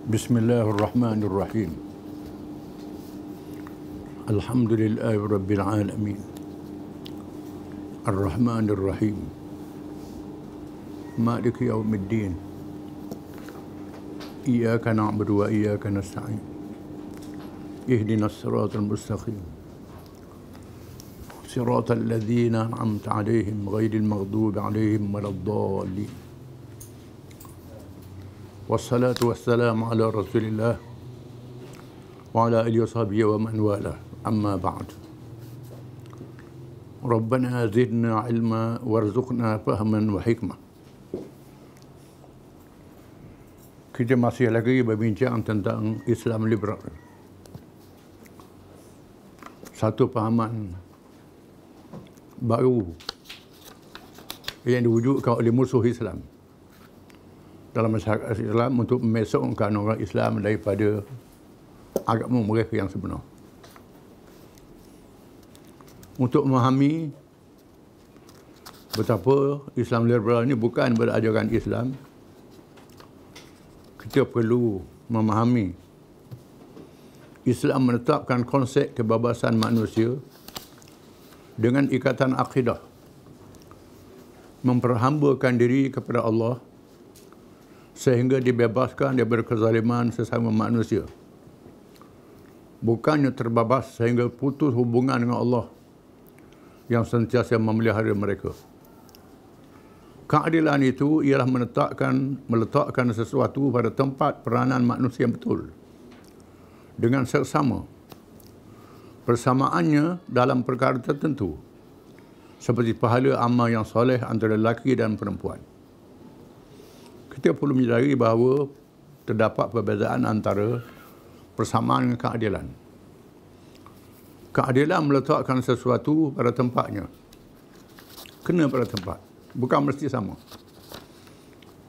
Bismillahirrahmanirrahim. Alhamdulillahi Rabbil Alamin. Ar-Rahmanir-Rahim. Maliki yaumiddin. Iyyaka na'budu wa iyyaka nasta'in. Ihdinas siratal mustaqim. Siratal ladzina an'amta 'alaihim ghairil maghdubi 'alaihim waladdallin. Wassalatu wassalamu ala Rasulillah wa ala alihi wa sahbihi wa man wala. Amma ba'd. Rabbana zidna ilma warzuqna fahman wa hikmah. Kita masih lagi berbincang tentang Islam liberal. Satu pahaman baru yang diwujudkan oleh musuh Islam dalam masyarakat Islam untuk memesongkan orang Islam daripada agama mereka yang sebenar. Untuk memahami betapa Islam liberal ini bukan berajaran Islam, kita perlu memahami Islam menetapkan konsep kebebasan manusia dengan ikatan akidah, memperhambakan diri kepada Allah sehingga dibebaskan daripada kezaliman sesama manusia. Bukannya terbabas sehingga putus hubungan dengan Allah yang sentiasa memelihara mereka. Keadilan itu ialah meletakkan sesuatu pada tempat peranan manusia yang betul dengan seksama. Persamaannya dalam perkara tertentu seperti pahala amal yang soleh antara lelaki dan perempuan. Kita perlu menyadari bahawa terdapat perbezaan antara persamaan dengan keadilan. Keadilan meletakkan sesuatu pada tempatnya. Kena pada tempat. Bukan mesti sama.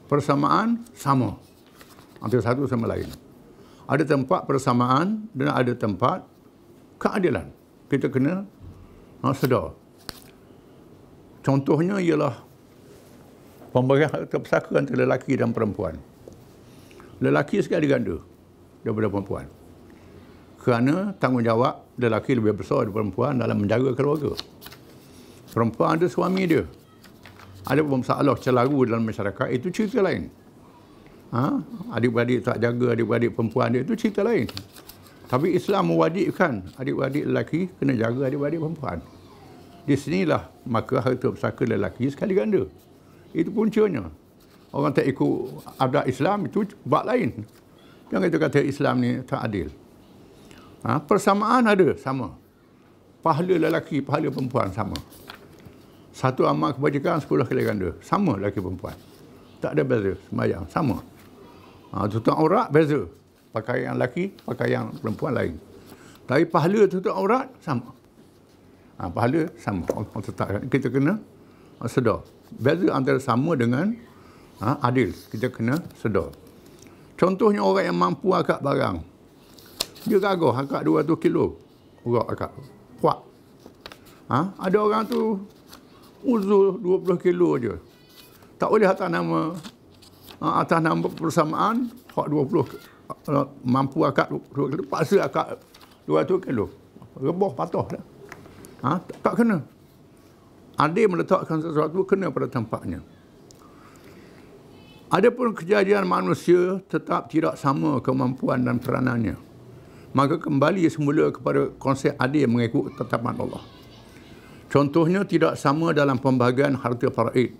Persamaan sama antara satu sama lain. Ada tempat persamaan dan ada tempat keadilan. Kita kena sedar. Contohnya ialah pemberian harta pusaka antara lelaki dan perempuan. Lelaki sekali ganda daripada perempuan. Kerana tanggungjawab lelaki lebih besar daripada perempuan dalam menjaga keluarga. Perempuan ada suami dia. Ada masalah celaru dalam masyarakat, itu cerita lain. Adik-beradik tak jaga adik-beradik perempuan dia, itu cerita lain. Tapi Islam mewajibkan adik-beradik lelaki kena jaga adik-beradik perempuan. Di sinilah maka harta pusaka lelaki sekali ganda. Itu puncanya. Orang tak ikut adat Islam itu bab lain. Jangan kita kata Islam ni tak adil. Persamaan ada, sama. Pahala lelaki, pahala perempuan sama. Satu amal kebajikan 10 kali ganda. Sama lelaki perempuan. Tak ada beza, sembahyang, sama. Tutup aurat, beza. Pakaian lelaki, pakaian perempuan lain. Tapi pahala tutup aurat, sama. Pahala sama. Kita kena sedar. Beza antara sama dengan adil. Kita kena sedar. Contohnya orang yang mampu akak barang. Dia gagah akak 200 kilo. Urat akak. Kuat. Ada orang tu uzur 20 kilo je. Tak boleh atas nama persamaan. Hak 20 mampu akak 20 kilo. Paksa akak 200 kilo. Rebah patah dah. Tak kena. Adil meletakkan sesuatu kena pada tempatnya. Adapun kejadian manusia tetap tidak sama kemampuan dan peranannya. Maka kembali semula kepada konsep adil mengikut tetapan Allah. Contohnya tidak sama dalam pembahagian harta faraid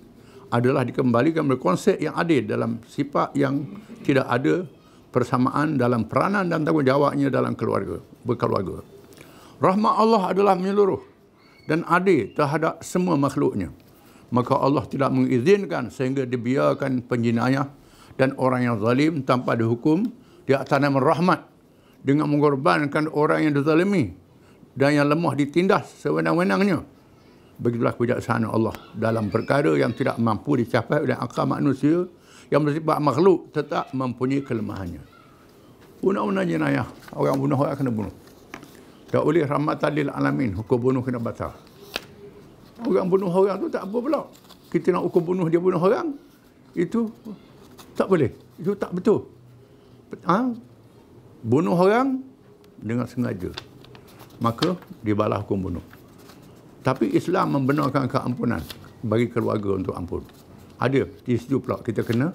adalah dikembalikan berkonsep yang adil dalam sifat yang tidak ada persamaan dalam peranan dan tanggungjawabnya dalam berkeluarga. Rahmat Allah adalah menyeluruh dan adil terhadap semua makhluknya. Maka Allah tidak mengizinkan sehingga dibiarkan penjenayah dan orang yang zalim tanpa dihukum di atas nama rahmat dengan mengorbankan orang yang dizalimi dan yang lemah ditindas sewenang-wenangnya. Begitulah kebijaksanaan Allah dalam perkara yang tidak mampu dicapai oleh akal manusia yang bersifat makhluk tetap mempunyai kelemahannya. Undang-undang jenayah, orang bunuh orang kena bunuh. Tak boleh rahmatan lil alamin, hukum bunuh kena batal. Orang bunuh orang tu tak apa pula. Kita nak hukum bunuh dia bunuh orang, itu tak boleh. Itu tak betul. bunuh orang dengan sengaja, maka dibalas hukum bunuh. Tapi Islam membenarkan keampunan bagi keluarga untuk ampun. Ada di situ pula kita kena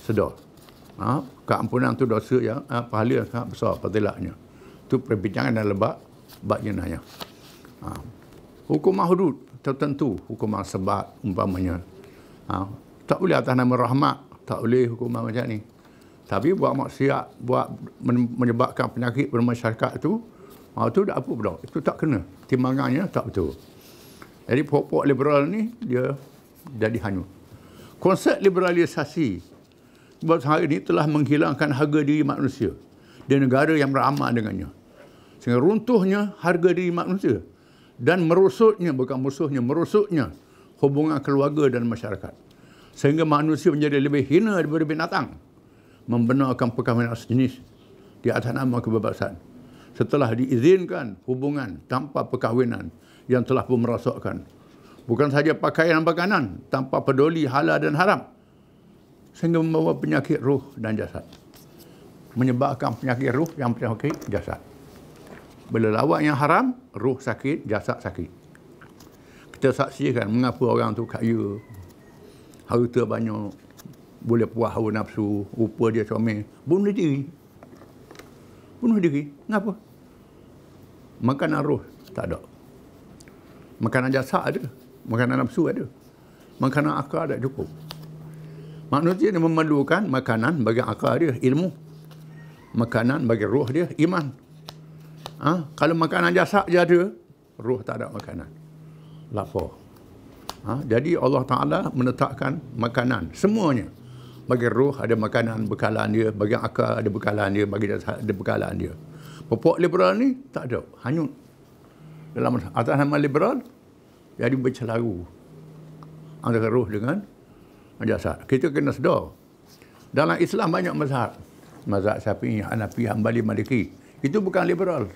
sedar. Keampunan tu dosa yang pahala yang sangat besar fadilatnya. Itu perbincangan dan lebat bab jenayah. Hukuman hudud tertentu, hukuman sebat umpamanya. Tak boleh atas nama rahmat, tak boleh hukuman macam ni. Tapi buat maksiat, buat menyebabkan penyakit pada masyarakat itu dah apa pula? Itu tak kena. Timbangannya tak betul. Jadi pokok liberal ni dia jadi hanyut. Konsep liberalisasi buat hari ini telah menghilangkan harga diri manusia di negara yang beramal dengannya. Sehingga runtuhnya harga diri manusia dan merosotnya, bukan musuhnya, merosotnya hubungan keluarga dan masyarakat. Sehingga manusia menjadi lebih hina daripada binatang, membenarkan perkahwinan sejenis di atas nama kebebasan. Setelah diizinkan hubungan tanpa perkahwinan yang telah pun merosotkan. Bukan sahaja pakaian dan makanan, tanpa peduli halal dan haram. Sehingga membawa penyakit ruh dan jasad. Menyebabkan penyakit ruh yang penyakit jasad. Bila lawak yang haram, ruh sakit, jasad sakit. Kita saksikan mengapa orang tu kaya, harta banyak, boleh puas hawa nafsu, rupa dia comel, bunuh diri. Bunuh diri. Kenapa? Makanan roh tak ada. Makanan jasad ada. Makanan nafsu ada. Makanan akal tak cukup. Manusia ni memerlukan makanan bagi akal dia, ilmu. Makanan bagi roh dia, iman. Kalau makanan jasad je ada, roh tak ada makanan. Lapar. Jadi Allah Ta'ala menetapkan makanan, semuanya. Bagi roh ada makanan bekalan dia, bagi akal ada bekalan dia, bagi jasad ada bekalan dia. Pokok liberal ni tak ada, hanyut. Dalam atas nama liberal, jadi bercelaru antara roh dengan jasad. Kita kena sedar. Dalam Islam banyak mazhab. Mazhab Syafi'i, Hanafi, Hanbali, Maliki. Itu bukan liberal.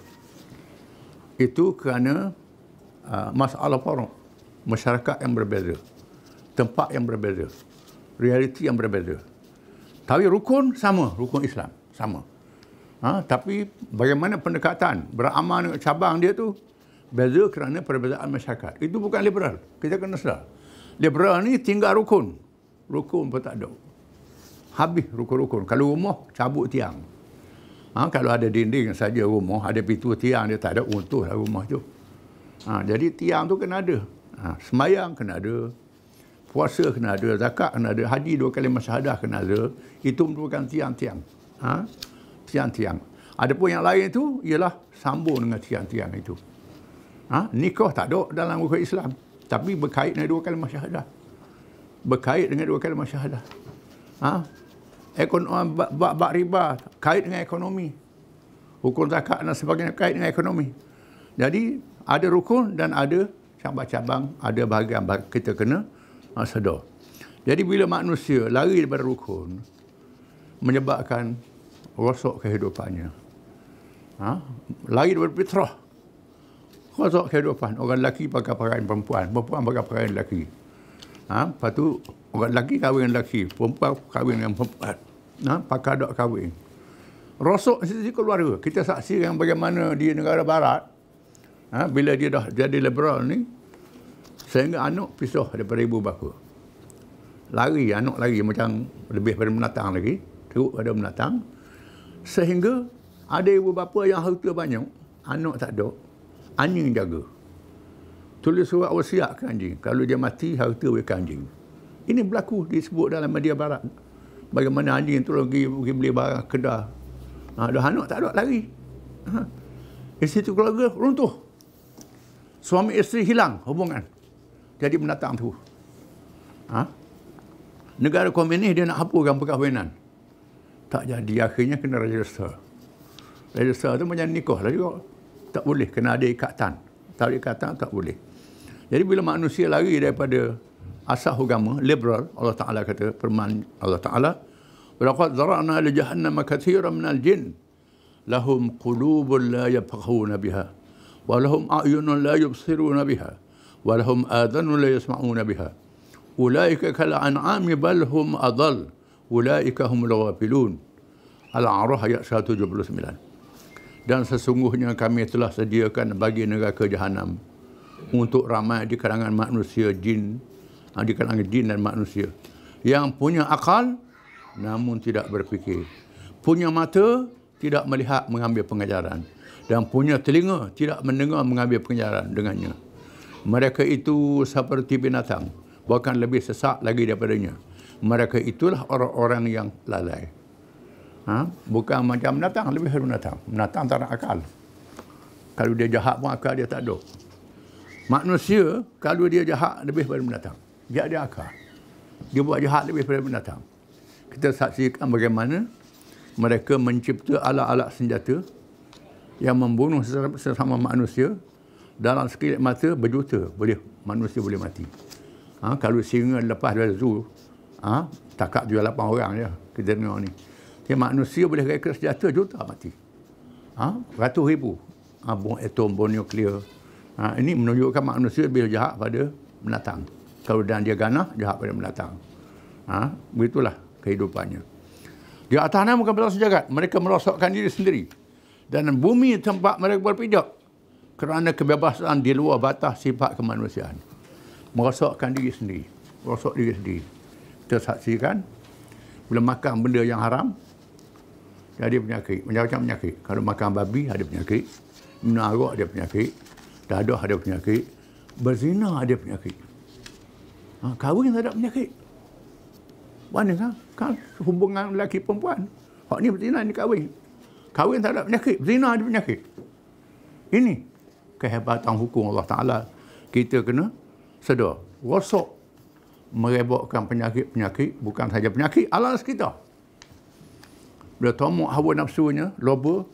Itu kerana masalah faruk. Masyarakat yang berbeza. Tempat yang berbeza. Realiti yang berbeza. Tapi rukun sama, rukun Islam sama. Tapi bagaimana pendekatan beramal dengan cabang dia tu beza kerana perbezaan masyarakat. Itu bukan liberal. Kita kena sedar. Liberal ni tinggal rukun. Rukun pun tak ada. Habis rukun-rukun. Kalau rumah, cabut tiang. Kalau ada dinding saja rumah, ada pintu tiang, dia tak ada, untuklah rumah tu. Jadi tiang tu kena ada. Semayang kena ada. Puasa kena ada. Zakat kena ada. Haji 2 kali syahadah kena ada. Itu merupakan tiang-tiang. Tiang-tiang. Adapun yang lain itu ialah sambung dengan tiang-tiang itu. Nikah tak ada dalam hukum Islam. Tapi berkait dengan 2 kali syahadah. Berkait dengan 2 kali syahadah. Bab riba kait dengan ekonomi. Hukum zakat dan sebagainya kait dengan ekonomi. Jadi ada rukun dan ada cabang-cabang, ada bahagian kita kena sedar. Jadi bila manusia lari daripada rukun, menyebabkan rosak kehidupannya. Lari daripada fitrah, rosak kehidupan. Orang lelaki pakai pakaian perempuan, perempuan pakai pakaian lelaki. Lepas tu orang lelaki kahwin dengan lelaki, perempuan kahwin dengan perempuan. Pakai dok kahwin. Rosak sisi keluarga. Kita saksikan bagaimana di negara barat, bila dia dah jadi liberal ni, sehingga anak pisah daripada ibu bapa. Lari, anak lari macam lebih pada menatang lagi, teruk pada menatang. Sehingga ada ibu bapa yang harta banyak, anak tak ada, anjing jaga. Tulis surat wasiat ke anjing. Kalau dia mati, harta bagi anjing. Ini berlaku disebut dalam media barat. Bagaimana anjing tu pergi beli barang kedah. Dah anak tak ada, lari. Isteri keluarga runtuh. Suami isteri hilang hubungan. Jadi menatang tu. Negara komunis dia nak hapuskan perkahwinan. Tak jadi. Akhirnya kena register. Register tu macam nikah lah juga. Tak boleh. Kena ada ikatan. Tak ada ikatan, tak boleh. Jadi bila manusia lari daripada asas agama, liberal, Allah Ta'ala kata, firman Allah Ta'ala, وَلَقَدْ ذَرَعْنَا لِجَهَنَّمَ كَثِيرًا مِنَ الْجِنِّ لَهُمْ قُلُوبٌ لَا يَفْقَهُونَ بِهَا وَلَهُمْ أَعْيُنٌ لَا يُبْصِرُونَ بِهَا وَلَهُمْ آذَانٌ لَا يَسْمَعُونَ بِهَا أُولَئِكَ كَالْأَنْعَامِ بَلْ هُمْ أَضَلُّ أُولَئِكَ هُمُ الْغَافِلُونَ. Al-A'raf ayat 179. Dan sesungguhnya kami telah sediakan bagi neraka Jahanam untuk ramai di kalangan manusia jin, di kalangan jin dan manusia yang punya akal namun tidak berfikir, punya mata tidak melihat mengambil pengajaran, dan punya telinga tidak mendengar mengambil pengajaran dengannya. Mereka itu seperti binatang, bahkan lebih sesat lagi daripadanya. Mereka itulah orang-orang yang lalai. Bukan macam binatang, lebih dari binatang. Binatang tak ada akal. Kalau dia jahat pun akal dia tak ada. Manusia, kalau dia jahat lebih daripada binatang. Dia ada akal. Dia buat jahat lebih daripada binatang. Kita saksikan bagaimana mereka mencipta alat-alat senjata yang membunuh sesama manusia. Dalam sekilip mata berjuta manusia boleh mati. Kalau singa lepas dari zoo, takat 7-8 orang je kita dengar ni. Jadi manusia boleh reka senjata juta mati. Ratus ribu. Bom atom, bom nuklear. Ini menunjukkan manusia lebih jahat pada binatang. Kalau dan dia ganas, jahat pada binatang. Begitulah kehidupannya. Di atas nama kebesaran sejagat, mereka merosakkan diri sendiri. Dan bumi tempat mereka berpijak kerana kebebasan di luar batas sifat kemanusiaan. Merosakkan diri sendiri. Rosak diri sendiri. Kita saksikan, bila makan benda yang haram, jadi penyakit. Macam-macam penyakit. Kalau makan babi, ada penyakit. Minum arak, ada penyakit. Dadah, ada penyakit. Berzina, ada penyakit. Kahwin, tak ada penyakit. Mana kan? Kan hubungan lelaki perempuan. Hak ni berzina, ni kahwin. Kahwin tak ada penyakit. Berzina, ada penyakit. Ini kehebatan hukum Allah Ta'ala. Kita kena sedar. Rosak merebakkan penyakit-penyakit, bukan sahaja penyakit alam sekitar. Bila tomok hawa nafsunya, loba,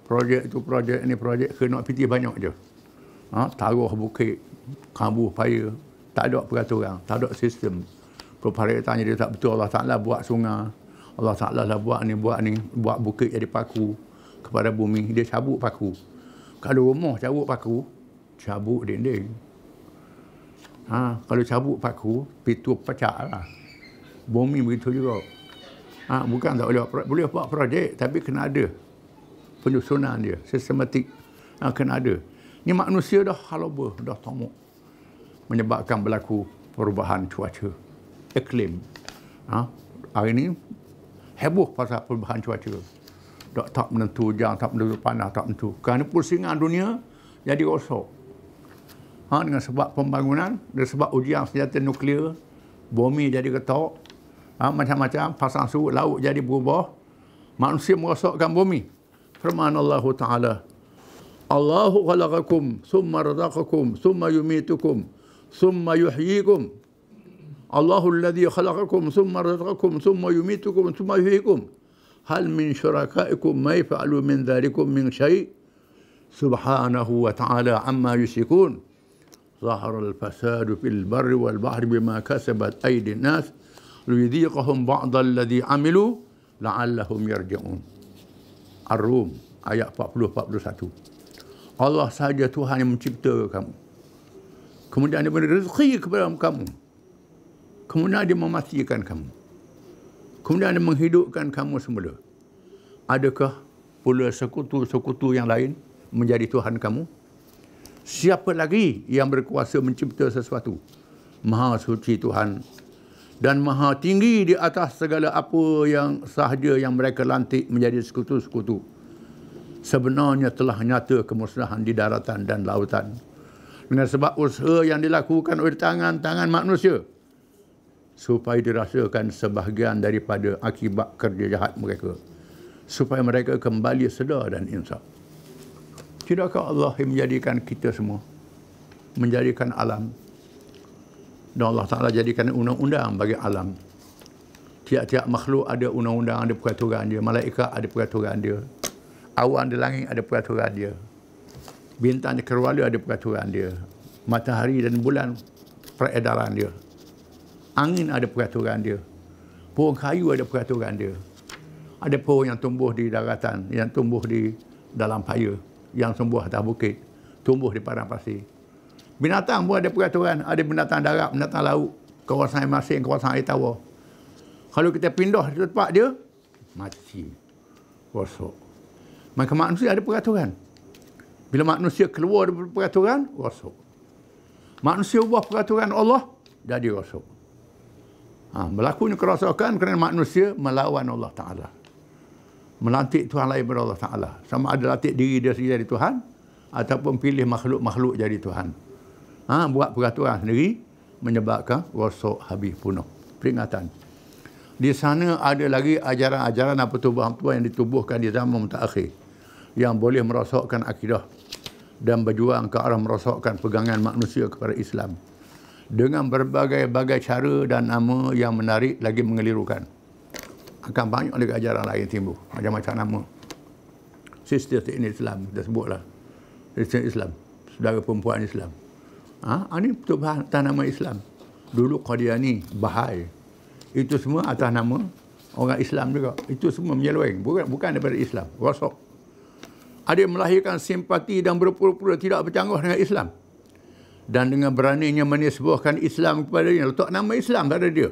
projek itu projek, ini projek, kena piti banyak je. Taruh bukit, kambuh paya, tak ada peraturan, tak ada sistem. Perparatannya dia tak betul. Allah Ta'ala buat sungai, Allah Ta'ala lah buat ni, buat bukit jadi paku kepada bumi, dia cabut paku. Kalau rumah cabut paku, cabut dinding. Kalau cabut paku, pintu pecah lah. Bumi begitu juga. Bukan tak boleh buat projek, tapi kena ada penyusunan dia, sistematik. Kena ada. Ni manusia dah haloba, dah tomok. Menyebabkan berlaku perubahan cuaca, iklim. Hari ni heboh pasal perubahan cuaca. Tak menentu hujan, tak menentu panas, tak menentu. Kerana pusingan dunia jadi rosak. Dengan sebab pembangunan, dengan sebab ujian senjata nuklear, bumi jadi ketok, macam-macam, pasang surut, laut jadi berubah, manusia merosakkan bumi. Firman Allah Ta'ala, Allahu khalaqakum, summa razaqakum, summa yumitukum, summa yuhyikum. Allahu alladhi khalaqakum, summa razaqakum, summa yumitukum, summa yuhyikum. Hal min syurakaikum ma yaf'alu min dhalikum min syai' subhanahu wa ta'ala amma yusyrikun. Zahara al-fasadu fil barri wal bahri bima kasabat aydin nas liyudhiqahum ba'da alladhi amilu la'allahum yarji'un. Ar-Rum ayat 40-41. Allah sahaja Tuhan yang mencipta kamu. Kemudian dia beri rezeki kepada kamu. Kemudian dia mematikan kamu. Kemudian dia menghidupkan kamu semula. Adakah pula sekutu-sekutu yang lain menjadi Tuhan kamu? Siapa lagi yang berkuasa mencipta sesuatu? Maha suci Tuhan. Dan maha tinggi di atas segala apa yang sahaja yang mereka lantik menjadi sekutu-sekutu. Sebenarnya telah nyata kemusnahan di daratan dan lautan. Dengan sebab usaha yang dilakukan oleh tangan-tangan manusia, supaya dirasakan sebahagian daripada akibat kerja jahat mereka, supaya mereka kembali sedar dan insaf. Tidakkah Allah yang menjadikan kita semua, menjadikan alam, dan Allah Ta'ala jadikan undang-undang bagi alam. Tiap-tiap makhluk ada undang-undang, ada peraturan dia. Malaikat ada peraturan dia. Awan di langit ada peraturan dia. Bintang di keruala ada peraturan dia. Matahari dan bulan peredaran dia. Angin ada peraturan dia. Pohon kayu ada peraturan dia. Ada pohon yang tumbuh di daratan, yang tumbuh di dalam paya, yang tumbuh atas bukit, tumbuh di padang pasir. Binatang pun ada peraturan. Ada binatang darat, binatang laut, kawasan air masin, kawasan air tawar. Kalau kita pindah di tempat dia, mati. rosak. Maka manusia ada peraturan. Bila manusia keluar dari peraturan, rosak. Manusia ubah peraturan Allah, jadi rosak. Berlakunya kerosakan kerana manusia melawan Allah Ta'ala. Melantik Tuhan lain daripada Allah Ta'ala. Sama ada lantik diri dia sendiri jadi Tuhan, ataupun pilih makhluk-makhluk jadi Tuhan. Buat peraturan sendiri, menyebabkan rosak habis punah. Peringatan. Di sana ada lagi ajaran-ajaran apa tubuh-tubuh yang ditubuhkan di zaman mutakhir yang boleh merosakkan akidah dan berjuang ke arah merosakkan pegangan manusia kepada Islam dengan berbagai-bagai cara dan nama yang menarik lagi mengelirukan. Akan banyak lagi ajaran lain timbul, macam-macam nama. Sister ini Islam, kita sebutlah. Sister Islam, saudara perempuan Islam. Ini betul atas nama Islam. Dulu Qadiani, Bahai. Itu semua atas nama orang Islam juga. Itu semua menyeleweng, bukan daripada Islam. Rosak. Ada yang melahirkan simpati dan berpura-pura tidak bercanggah dengan Islam. Dan dengan beraninya menisbahkan Islam kepadanya, letak nama Islam pada dia.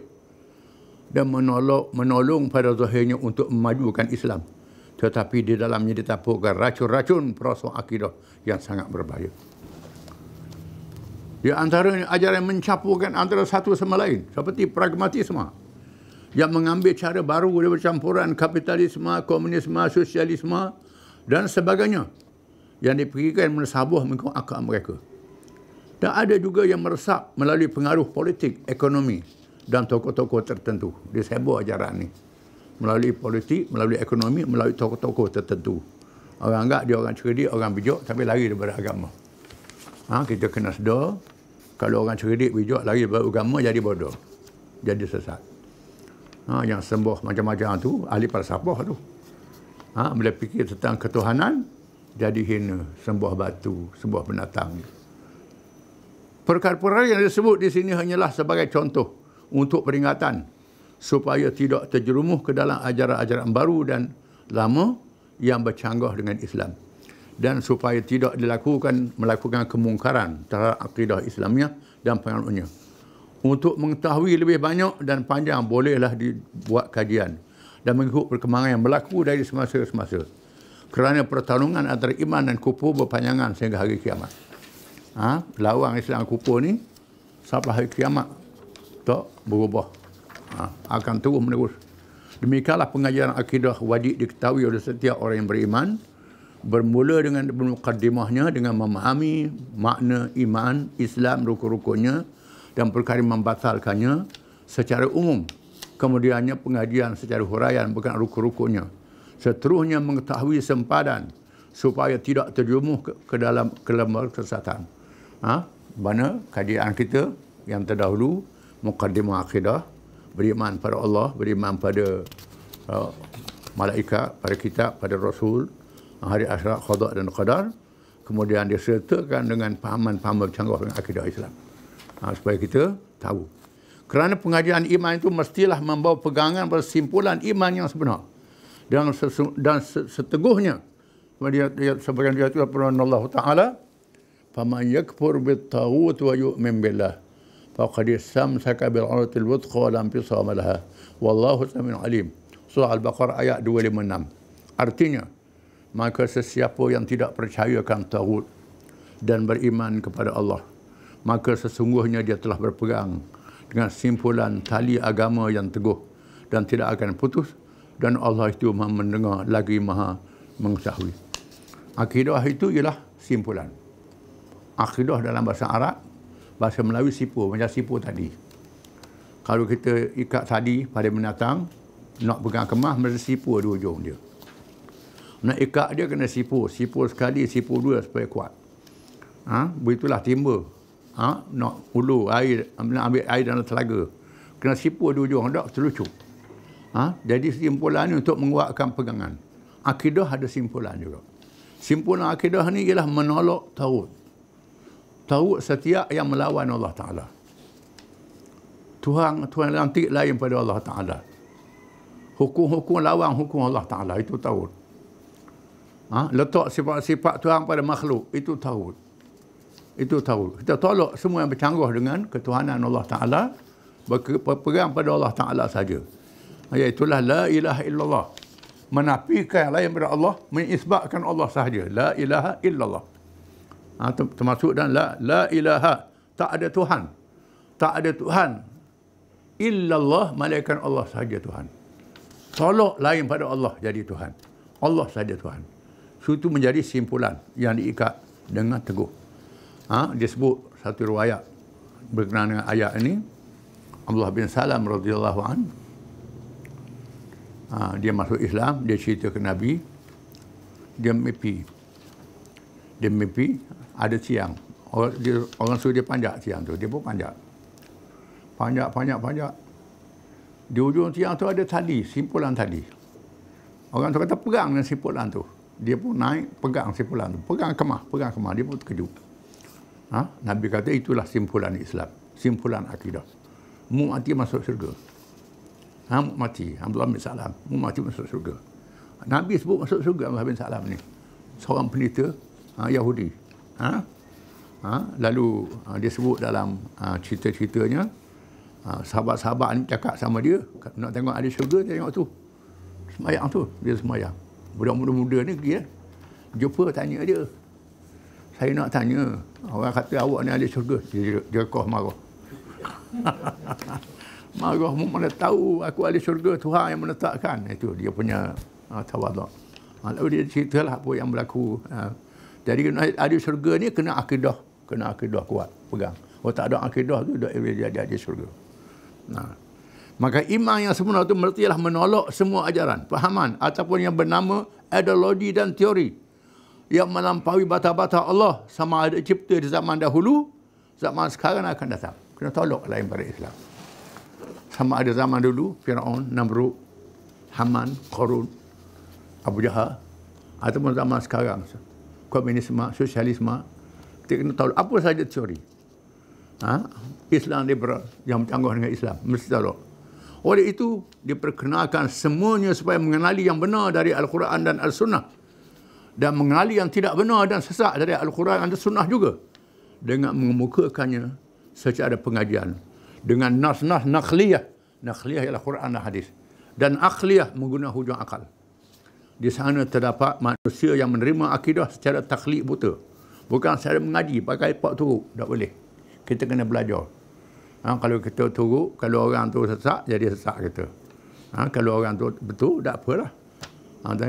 Dan menolong pada zahirnya untuk memajukan Islam. Tetapi di dalamnya ditampukkan racun-racun perasaan akidah yang sangat berbahaya. Di antaranya ajaran yang mencampurkan antara satu sama lain, seperti pragmatisme, yang mengambil cara baru dari campuran kapitalisme, komunisme, sosialisme dan sebagainya, yang dipikirkan mensabuh mengikut akal mereka. Dan ada juga yang meresap melalui pengaruh politik, ekonomi dan tokoh-tokoh tertentu. Dia sebut ajaran ni. Melalui politik, melalui ekonomi, melalui tokoh-tokoh tertentu. Orang anggap dia orang cerdik, orang bijak, tapi lari daripada agama. Kita kena sedar, kalau orang cerdik, bijak, lari daripada agama, jadi bodoh. Jadi sesat. Yang sembah macam-macam tu, ahli falsafah tu. Bila fikir tentang ketuhanan, jadi hina, sembah batu, sembah binatang. Perkara-perkara yang disebut di sini hanyalah sebagai contoh untuk peringatan supaya tidak terjerumus ke dalam ajaran-ajaran baru dan lama yang bercanggah dengan Islam, dan supaya tidak melakukan kemungkaran terhadap akidah Islamiah dan penganutnya. Untuk mengetahui lebih banyak dan panjang, bolehlah dibuat kajian dan mengikut perkembangan yang berlaku dari semasa ke semasa. Kerana pertarungan antara iman dan kufur berpanjangan sehingga hari kiamat. Lawan Islam kufur ni sampai hari kiamat tak berubah. Akan terus menerus. Demikianlah pengajaran akidah wajib diketahui oleh setiap orang yang beriman, bermula dengan mukaddimahnya dengan memahami makna iman, Islam, rukun-rukunnya dan perkara membatalkannya secara umum. Kemudiannya pengajian secara huraian bukan rukun-rukunnya. Seterusnya mengetahui sempadan supaya tidak terjerumus ke dalam kelembagaan kesesatan. Mana kajian kita yang terdahulu, mukaddimah akidah, beriman pada Allah, beriman pada malaikat, pada kitab, pada Rasul, hari akhirat, qada dan qadar. Kemudian disertakan dengan pahaman-pahaman bercanggah dengan akidah Islam. Supaya kita tahu. Kerana pengajian iman itu mestilah membawa pegangan bersimpulan iman yang sebenar. Dan seteguhnya. Sebagian dia itu Allah Ta'ala, فَمَنْ يَكْفُرْ بِالطَّاغُوتِ وَيُؤْمِنْ بِاللَّهِ فَقَدِ اسْتَمْسَكَ بِالْعُرْوَةِ الْوُثْقَىٰ وَلَا انفِصَامَ لَهَا وَاللَّهُ سَمِيعٌ عَلِيمٌ. Surah Al-Baqarah ayat 256. Artinya, maka sesiapa yang tidak percayakan taghut dan beriman kepada Allah, maka sesungguhnya dia telah berpegang dengan simpulan tali agama yang teguh dan tidak akan putus, dan Allah itu Maha mendengar lagi Maha mengetahui. Akidah itu ialah simpulan. Akidah dalam bahasa Arab, bahasa Melayu sipu, macam sipu tadi. Kalau kita ikat tadi pada binatang, nak pegang kemah, mesti sipu dua ujung dia. Nak ikat dia kena sipu. Sipu sekali, sipu dua supaya kuat. Begitulah timba. Nak ulu air, ambil air dalam telaga. Kena sipu dua ujung, tak terlucup. Jadi simpulan ini untuk menguatkan pegangan. Akidah ada simpulan juga. Simpulan akidah ni ialah menolak taghut. Taghut setiap yang melawan Allah Ta'ala. Tuhan lantik lain pada Allah Ta'ala. Hukum-hukum lawan hukum Allah Ta'ala, itu taghut. Letak sifat-sifat Tuhan pada makhluk, itu taghut. Itu taghut. Kita tolak semua yang bercanggah dengan ketuhanan Allah Ta'ala, berpegang pada Allah Ta'ala saja. Iaitulah la ilaha illallah. menafikan yang lain daripada Allah, mengisbatkan Allah sahaja. La ilaha illallah. Termasuk dan la ilaha, tak ada Tuhan. Tak ada Tuhan illallah, malaikat Allah sahaja Tuhan. Tolak lain pada Allah jadi Tuhan. Allah sahaja Tuhan. So, itu menjadi simpulan yang diikat dengan teguh. Dia sebut satu riwayat berkenaan dengan ayat ini. Abdullah bin Salam radhiyallahu an, dia masuk Islam, dia cerita ke Nabi, dia mimpi ada siang. Orang suruh dia panjat siang tu, dia pun panjat. Panjat. Di ujung tiang tu ada tali, simpulan tali. Orang tu kata pegang dengan simpulan tu. Dia pun naik, pegang simpulan tu. Pegang kemah. Dia pun terkejut. Nabi kata itulah simpulan Islam. Simpulan akidah. Mu mati masuk syurga. Mu mati. Abdullah bin Salam. Mu mati masuk syurga. Nabi sebut masuk syurga Abdullah bin Salam ni. Seorang pendeta Yahudi. Lalu dia sebut dalam cerita-ceritanya, sahabat-sahabat ni cakap sama dia, nak tengok ada syurga, tengok tu. Semayang tu, dia semayang. Budak muda-muda ni dia jumpa, tanya dia. Saya nak tanya, orang kata awak ni ada syurga. Dia koh marah. Marah, mana tahu aku ada syurga, Tuhan yang menetapkan. Itu dia punya tawaduk. Lalu dia ceritalah apa yang berlaku. Jadi ada syurga ni kena akidah kuat, pegang. Kalau tak ada akidah tu, dia ada syurga. Maka iman yang sebenar itu mestilah menolak semua ajaran, fahaman ataupun yang bernama ideologi dan teori yang melampaui bata-bata Allah, sama ada cipta di zaman dahulu, zaman sekarang akan datang. Kena tolak lain pada Islam. Sama ada zaman dulu, Fir'aun, Namrud, Haman, Qarun, Abu Jahal, ataupun zaman sekarang, komunisme, sosialisme, kita kena tahu apa saja teori. Islam liberal yang bercanggah dengan Islam, mesti tahu. Oleh itu, diperkenalkan semuanya supaya mengenali yang benar dari Al-Quran dan Al-Sunnah, dan mengenali yang tidak benar dan sesat dari Al-Quran dan Al-Sunnah juga, dengan mengemukakannya secara pengajian dengan nas-nas naqliyah. Naqliyah ialah Quran dan hadis, dan aqliyah menggunakan hujung akal. Di sana terdapat manusia yang menerima akidah secara taklid buta, bukan secara mengaji pakai pak turuk. Tak boleh. Kita kena belajar. Kalau kita turuk, kalau orang tu sesat, jadi sesat kita. Kalau orang tu betul, tak apalah.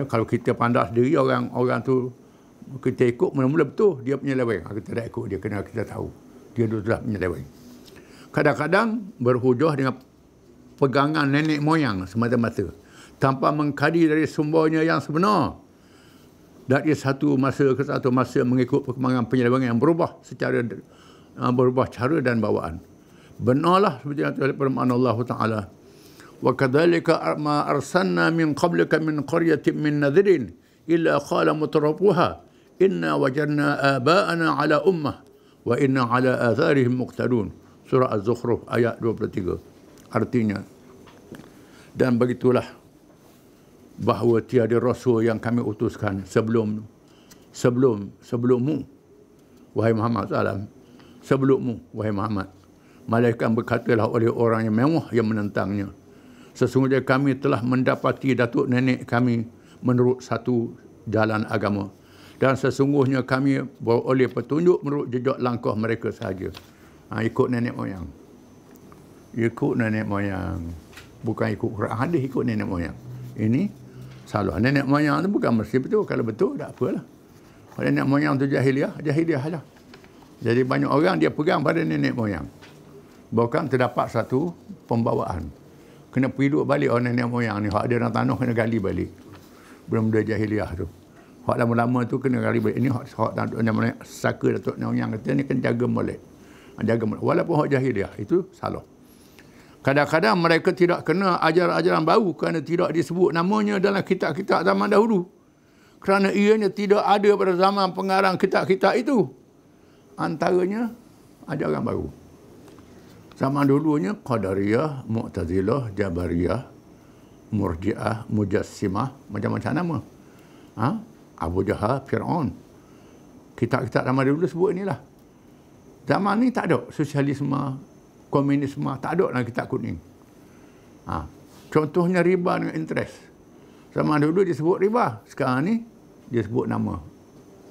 Kalau kita pandang sendiri, orang tu kita ikut, mula-mula betul, dia penyeleweng. Kita tak ikut dia, kena kita tahu dia sudah penyeleweng. Kadang-kadang berhujah dengan pegangan nenek moyang semata-mata, tanpa mengkaji dari sumbernya yang sebenar. Dari satu masa ke satu masa mengikut perkembangan penyelewengan yang berubah cara dan bawaan. Benarlah seperti yang telah firman Allah Taala, wa kadzalika ma arsalna min qablika min qaryatin min nadhirin illa qala mutrafuha inna wajadna aba'ana ala ummah wa inna ala atharihim muqtadun. Surah Az-Zukhruf ayat 23. Artinya, dan begitulah bahawa tiada rasul yang kami utuskan sebelummu wahai Muhammad SAW, sebelummu wahai Muhammad, malaikat berkatalah oleh orang yang mewah yang menentangnya, sesungguhnya kami telah mendapati datuk nenek kami menurut satu jalan agama, dan sesungguhnya kami beroleh petunjuk menurut jejak langkah mereka sahaja. Ikut nenek moyang. Ikut nenek moyang. Bukan ikut Quran hadis, ikut nenek moyang. Ini salah. Nenek moyang tu bukan mesti betul. Kalau betul, tak apalah. Kalau nenek moyang tu jahiliah lah. Jadi banyak orang dia pegang pada nenek moyang. Bahkan terdapat satu pembawaan. Kena pergi duduk balik orang nenek moyang ni. Hak dia dalam tanah kena gali balik. Benda-benda jahiliah tu. Hak lama-lama tu kena gali balik. Ini hak saka datuk nenek moyang kata ni kena jaga molek. Walaupun hak jahiliah, itu salah. Kadang-kadang mereka tidak kena ajaran-ajaran baru kerana tidak disebut namanya dalam kitab-kitab zaman dahulu. Kerana ianya tidak ada pada zaman pengarang kitab-kitab itu. Antaranya ajaran baru. Zaman dulunya Qadariyah, Mu'tazilah, Jabariyah, Murji'ah, Mujassimah, macam-macam nama. Abu Jahal, Fir'aun. Kitab-kitab zaman dulu sebut inilah. Zaman ni tak ada sosialisme, komunisme, tak ada dalam kitab kuning. Contohnya riba dengan interest. Zaman dulu disebut riba, sekarang ni dia sebut nama.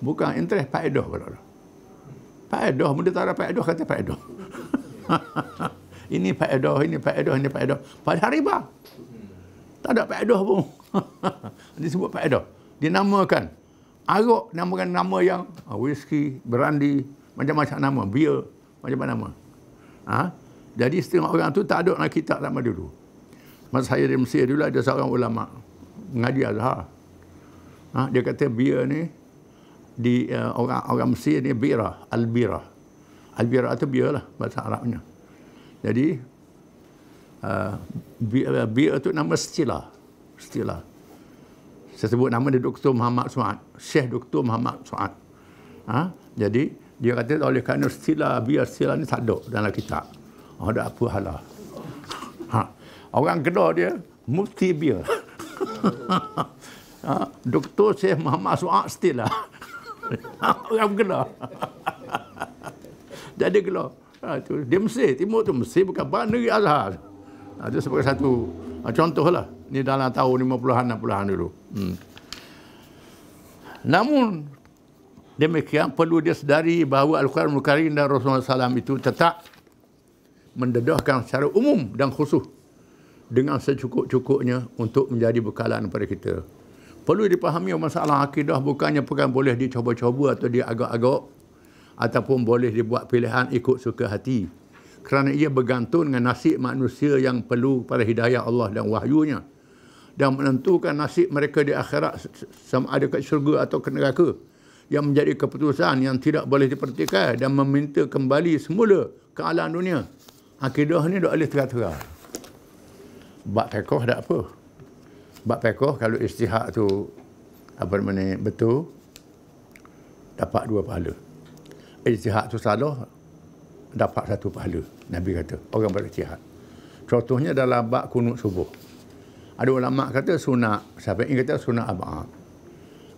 Bukan interest, faedah pula. Faedah, benda tak ada faedah kata faedah. Ini faedah, ini faedah, ini faedah. Padahal riba. Tak ada faedah pun. Disebut faedah. Dinamakan. Arak namakan nama yang whisky, brandy, macam-macam nama, beer, macam-macam nama. Jadi setengah orang tu tak ada dalam kitab zaman dulu. Masa saya di Mesir dulu ada seorang ulama mengaji Azhar. Dia kata beer ni di orang Mesir ni bira, al-bira. Al-bira itu beer lah bahasa Arabnya. Jadi beer itu nama istilah. Saya sebut nama dia Dr. Muhammad Suad, Syekh Dr. Muhammad Suad. Jadi dia kata oleh kerana istilah ni tak ada dalam kitab. Ada apa halah. Orang Kedah dia mufti beer. Dr. Syekh Muhammad Suad istilah. Orang Kedah. Jadi Kedah. Dia Mesir, timur tu Mesir bukan negeri Azhar. Itu sebagai satu contohlah. Ni dalam tahun 50-an 60-an dulu. Namun demikian perlu dia sedari bahawa Al-Quranul Karim dan Rasulullah SAW itu tetap mendedahkan secara umum dan khusus dengan secukup-cukupnya untuk menjadi bekalan kepada kita. Perlu dipahami masalah akidah bukannya boleh dicoba-coba atau diagak-agak ataupun boleh dibuat pilihan ikut suka hati. Kerana ia bergantung dengan nasib manusia yang perlu pada hidayah Allah dan wahyunya. Dan menentukan nasib mereka di akhirat sama ada ke syurga atau ke neraka. Yang menjadi keputusan yang tidak boleh dipertikaikan dan meminta kembali semula ke alam dunia. Akidah ni tak boleh terang-terang. Bab fiqh tak apa. Bab fiqh kalau ijtihad tu betul, dapat 2 pahala. Ijtihad tu salah, dapat 1 pahala. Nabi kata, orang berijtihad. Contohnya dalam bab kunut subuh. Ada ulama kata sunat, Syafi'i kata sunat ab'ad.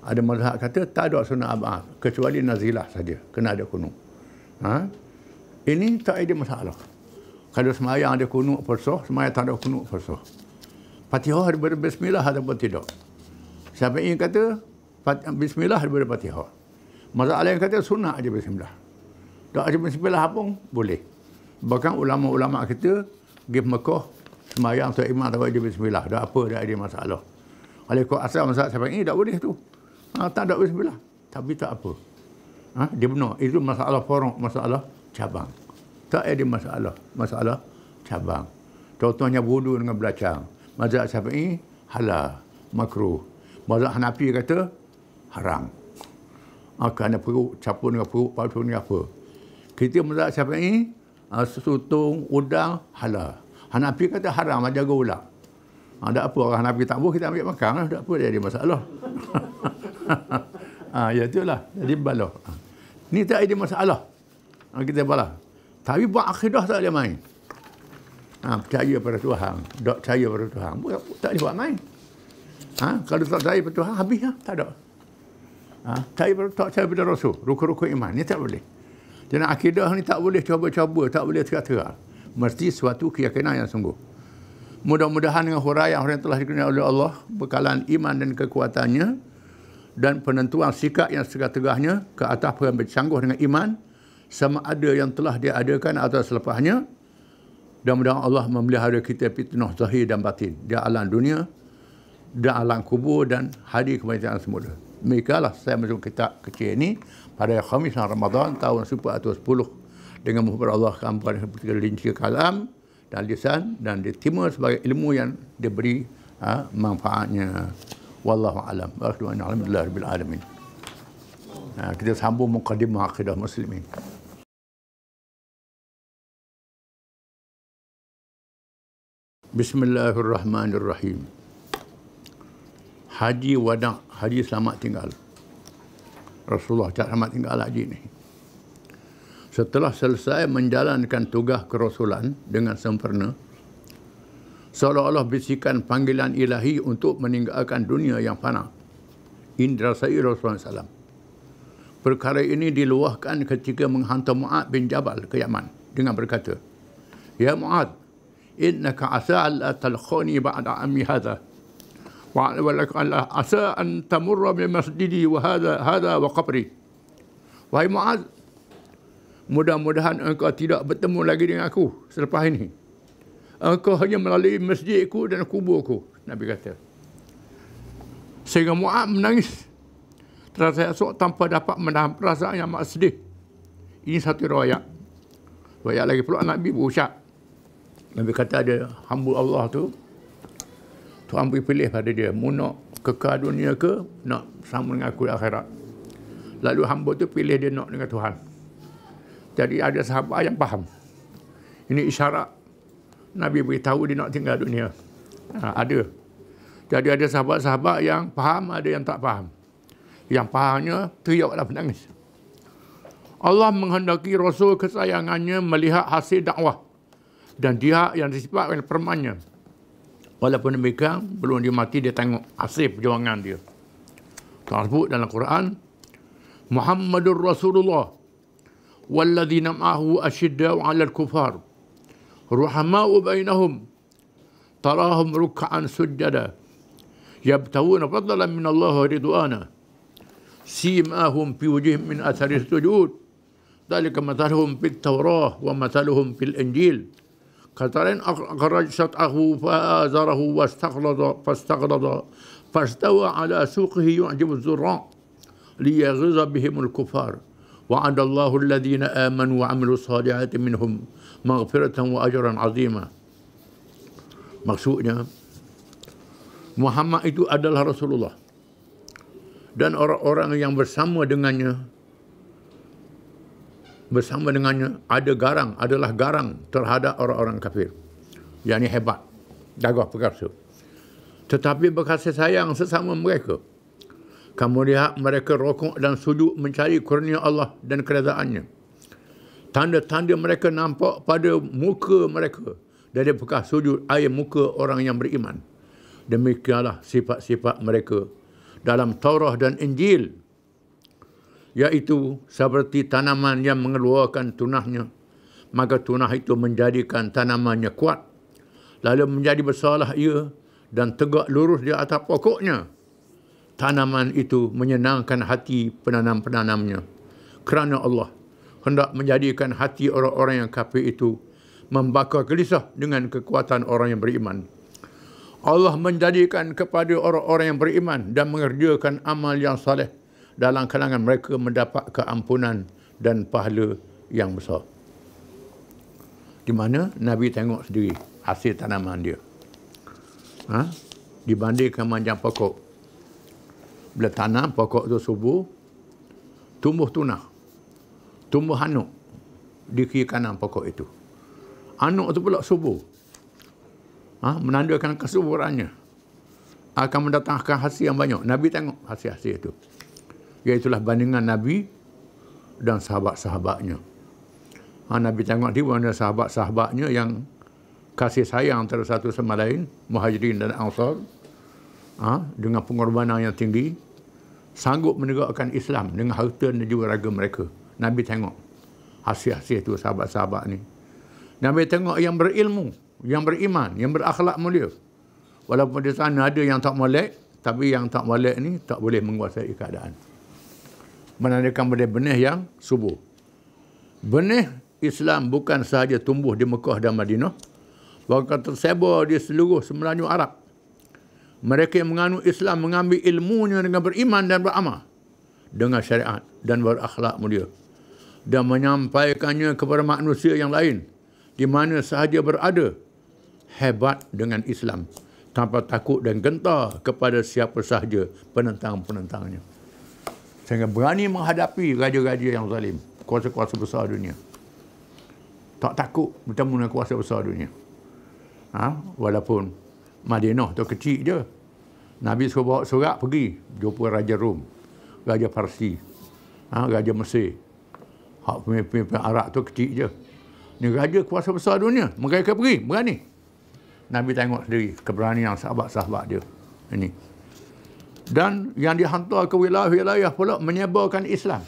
Ada mazhab kata tak ada sunat ab'ad, kecuali nazilah saja, kena ada kunut. Ini tak ada masalah. Kalau semayang ada kunut persah, semayang tak ada kunut persah. Fatihah daripada bismillah ataupun tidak. Syafi'i kata bismillah daripada Fatihah. Mazhab lain kata sunat aja bismillah. Tak ada bismillah pun boleh. Bahkan ulama-ulama kita pergi Mekah semayang tu imam tak ada bismillah. Tak apa, tak ada masalah. Kalau ikut asal mazhab Syafi'i tak boleh tu. Tak ada bismillah. Tapi tak apa. Dia benar. Itu masalah forong, masalah cabang. Tak ada masalah cabang. Contohnya wudu dengan belacang. Mazhab Syafi'i halal, makruh. Mazhab Hanafi kata haram. Kerana perut, capur dengan perut, pasu dengan apa. Kita mazhab Syafi'i sutung, udang halal. Hanafi kata haram, jaga ular. Tak apa, orang Hanafi tak boleh kita ambil makan. Tak apa, dia ada masalah. Ya itulah. Jadi balah. Ni tak ada masalah. Kita balah. Tapi buat akidah tak boleh main. Percaya pada Tuhan. Tak percaya pada Tuhan. Tak boleh buat main. Kalau tak percaya pada Tuhan, habis lah. Tak ada. Tak percaya pada Rasul. Rukun-rukun iman. Ni tak boleh. Jadi akidah ni tak boleh cuba-cuba. Tak boleh terang-terang. Mesti suatu keyakinan yang sungguh. Mudah-mudahan dengan huraian yang telah dikenal oleh Allah, bekalan iman dan kekuatannya, dan penentuan sikap yang segala-galanya ke atas yang bercangguh dengan iman, sama ada yang telah diadakan atau selepasnya, dan mudah-mudahan Allah memelihara kita fitnah zahir dan batin di alam dunia, dan alam kubur dan hari kematian semula. Demikianlah saya masuk kitab kecil ini pada Khamis Ramadan tahun 1410 dengan muhafazat Allah pada rinci kalam dan lisan dan diterima sebagai ilmu yang diberi manfaatnya. Wallahu a'lam. Alhamdulillah rabbil alamin. Kita sambung mukadimah akidah muslimin. Bismillahirrahmanirrahim. Haji wada', haji selamat tinggal. Rasulullah cakap selamat tinggal haji ni. Setelah selesai menjalankan tugas kerasulan dengan sempurna, seolah-olah bisikan panggilan ilahi untuk meninggalkan dunia yang fana. Indrasai Rasulullah SAW. Perkara ini diluahkan ketika menghantar Mu'ad bin Jabal ke Yaman dengan berkata, Ya Mu'ad, innaka asa alla talkhani ba'da ammi hadha asa an tamurra min masjidi wa hadha wa qabri. Wahai Muaz, mudah-mudahan engkau tidak bertemu lagi dengan aku selepas ini. Engkau hanya melalui masjidku dan kuburku, Nabi kata. Sehingga Muaz menangis terasa esok tanpa dapat menahan perasaan yang amat sedih. Ini satu riwayat. Riwayat lagi pula Nabi berucap. Nabi kata ada hamba Allah tu, Tuhan beri pilih pada dia, mu nak kekal dunia ke nak sama dengan aku di akhirat. Lalu hamba tu pilih dia nak dengan Tuhan. Jadi ada sahabat yang faham. Ini isyarat Nabi beritahu dia nak tinggal dunia. Ada. Jadi ada sahabat-sahabat yang faham, ada yang tak faham. Yang fahamnya teriaklah menangis. Allah menghendaki Rasul kesayangannya melihat hasil dakwah dan dia yang disebabkan permannya. Walaupun demikian, belum dia mati, dia tengok hasil perjuangan dia. Allah sebut dalam Quran, Muhammadur Rasulullah walladzina ma'ahu asyidda'u 'alal kufar ruhama'u bainahum tarahum ruk'an sujada yabtawuna fadlan min Allah wa ridwana simahum fi wujuhihim min athari sujud dzalika mathaluhum fit Taurah wa mathaluhum fil Injil katarin akhrajathu fa'azarahu fastaghlada fastawa ala suqihi yu'jibu az-zurra liyaghiza bihimul kufar wa'ada Allahu alladhina amanu wa 'amilus salihati minhum maghfiratan wa ajran 'azima. Maksudnya Muhammad itu adalah Rasulullah dan orang-orang yang bersama dengannya adalah garang terhadap orang-orang kafir. Yang ini hebat, gagah perkasa. Tetapi berkasih sayang sesama mereka. Kamu lihat mereka rokok dan sujud mencari kurnia Allah dan keredaannya. Tanda-tanda mereka nampak pada muka mereka dari bekas sujud air muka orang yang beriman. Demikianlah sifat-sifat mereka dalam Taurah dan Injil, iaitu seperti tanaman yang mengeluarkan tunahnya, maka tunah itu menjadikan tanamannya kuat, lalu menjadi besarlah ia dan tegak lurus di atas pokoknya. Tanaman itu menyenangkan hati penanam-penanamnya, kerana Allah hendak menjadikan hati orang-orang yang kafir itu membakar gelisah dengan kekuatan orang yang beriman. Allah menjadikan kepada orang-orang yang beriman dan mengerjakan amal yang saleh dalam kalangan mereka mendapat keampunan dan pahala yang besar. Di mana Nabi tengok sendiri hasil tanaman dia. Dibandingkan macam pokok. Bila tanam, pokok itu subur, tumbuh tunah, tumbuh hanuk di kiri kanan pokok itu. Hanuk itu pula subur. Menandakan kesuburannya. Akan mendatangkan hasil yang banyak. Nabi tengok hasil-hasil itu. Iaitulah bandingan Nabi dan sahabat-sahabatnya. Nabi tengok di mana sahabat-sahabatnya yang kasih sayang antara satu sama lain, Muhajirin dan Ansar, dengan pengorbanan yang tinggi, sanggup menegakkan Islam dengan harta dan juga raga mereka. Nabi tengok hasil-hasil itu sahabat-sahabat ni. Nabi tengok yang berilmu, yang beriman, yang berakhlak mulia. Walaupun di sana ada yang tak molek, tapi yang tak molek ni tak boleh menguasai keadaan. Menandakan benih-benih yang subur. Benih Islam bukan sahaja tumbuh di Mekah dan Madinah, bahkan tersebar di seluruh semenanjung Arab. Mereka yang menganut Islam mengambil ilmunya dengan beriman dan beramal dengan syariat dan berakhlak mulia dan menyampaikannya kepada manusia yang lain di mana sahaja berada, hebat dengan Islam tanpa takut dan gentar kepada siapa sahaja penentang-penentangnya. Sehingga berani menghadapi raja-raja yang zalim, kuasa-kuasa besar dunia. Tak takut bertemu dengan kuasa besar dunia. Walaupun Madinah tu kecil je. Nabi suruh bawa surat pergi jumpa Raja Rom, Raja Parsi, Raja Mesir. Hak pemimpin Arab tu kecil je. Ni raja kuasa besar dunia. Mereka pergi, berani. Nabi tengok sendiri keberanian sahabat-sahabat dia. Ini. Dan yang dihantar ke wilayah-wilayah pula menyebarkan Islam.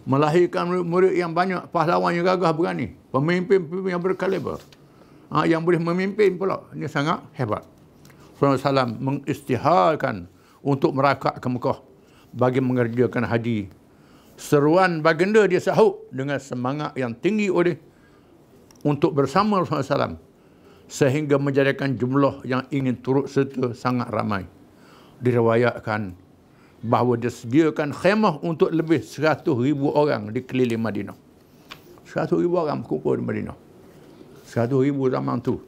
Melahirkan murid yang banyak, pahlawan yang gagah berani. Pemimpin-pemimpin yang berkaliber. Yang boleh memimpin pula. Ini sangat hebat. SAW mengisytiharkan untuk merakak ke Mekah bagi mengerjakan haji. Seruan baginda disahut dengan semangat yang tinggi untuk bersama Rasulullah SAW, sehingga menjadikan jumlah yang ingin turut serta sangat ramai. Diriwayatkan bahawa disediakan khemah untuk lebih 100,000 orang di keliling Madinah. 100,000 orang berkumpul di Madinah. 100,000 zaman tu.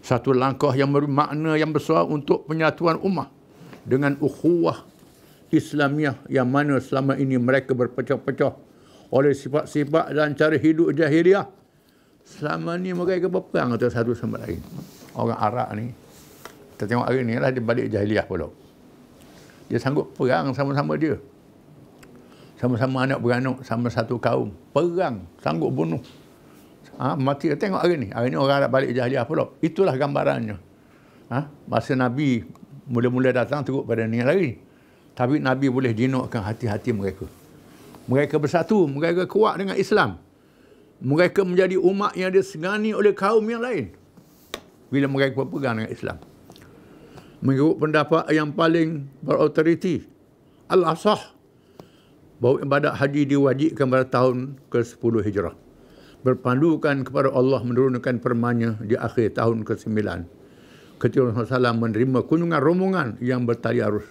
Satu langkah yang bermakna yang besar untuk penyatuan ummah dengan ukhuwah Islamiah yang mana selama ini mereka berpecah-pecah oleh sifat-sifat dan cara hidup jahiliah. Selama ni mereka berperang antara satu sama lain. Orang Arab ni, kita tengok hari ni lah dia balik jahiliah pula. Dia sanggup perang sama-sama dia. Sama-sama anak beranak, sama satu kaum. Perang, sanggup bunuh. Mati, tengok hari ni. Hari ni orang Arab balik jahiliah pula. Itulah gambarannya. Masa Nabi mula-mula datang teruk pada ni lagi. Tapi Nabi boleh jinukkan hati-hati mereka. Mereka bersatu, mereka kuat dengan Islam. Mereka menjadi umat yang disegani oleh kaum yang lain bila mereka berpegang dengan Islam. Mengikut pendapat yang paling berautoriti, al-asah, bahawa ibadat haji diwajibkan pada tahun ke-10 Hijrah. Berpandukan kepada Allah menurunkan firman-Nya di akhir tahun ke-9. Ketika Rasulullah SAW menerima kunjungan rombongan yang bertali arus.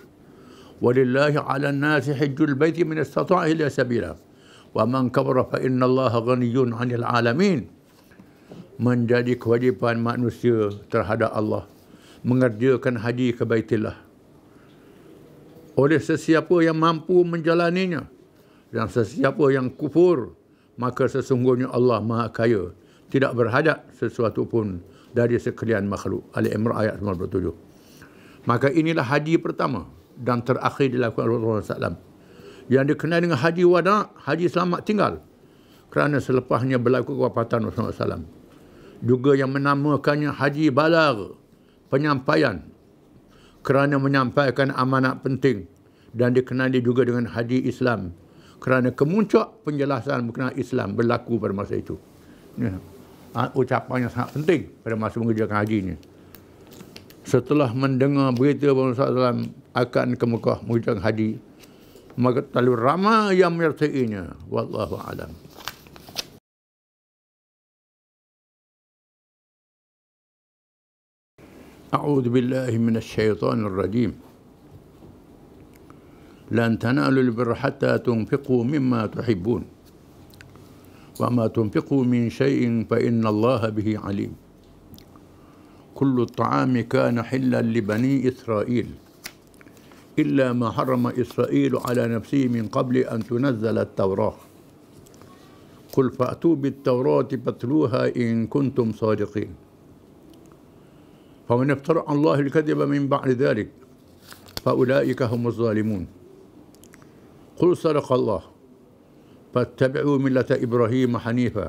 Walillahi 'alan nasi hajjul baiti min istata'a ila sabila. Wa man kafara fa innallaha ghaniyyun 'anil 'alamin. Menjadi kewajipan manusia terhadap Allah mengerjakan haji ke Baitillah oleh sesiapa yang mampu menjalaninya, dan sesiapa yang kufur maka sesungguhnya Allah Maha Kaya, tidak berhajat sesuatu pun dari sekalian makhluk. Ali Imran ayat 97. Maka inilah haji pertama dan terakhir dilakukan Rasulullah SAW, yang dikenal dengan haji wada, haji selamat tinggal, kerana selepasnya berlaku kewafatan Rasulullah SAW. Juga yang menamakannya haji balag, penyampaian, kerana menyampaikan amanat penting, dan dikenali juga dengan haji Islam, kerana kemuncak penjelasan berkenaan Islam berlaku pada masa itu. Ini ucapan yang sangat penting pada masa mengerjakan haji ini. Setelah mendengar berita bahawa Rasulullah SAW akan ke Mekah mengerjakan haji, maka terlalu ramai yang menyertainya. Wallahu a'lam. A'udzu billahi minasy syaithanir rajim. Lan tanalul birra hatta tunfiqu mimma tuhibbun. Wa ma tunfiqu min syai'in fa innallaha bihi 'alim. Kullu at-ta'ami kana hillan li bani Israil illa ma harrama Israil 'ala nafsihi min qabli an tunazzala at-Taurah. Qul fa'tu bit-Taurati fatluha in kuntum sadiqin. فمن افترى الله الكذب من بعد ذلك فأولئك هم الظالمون. قل صدق الله فاتبعوا ملة إبراهيم حنيفا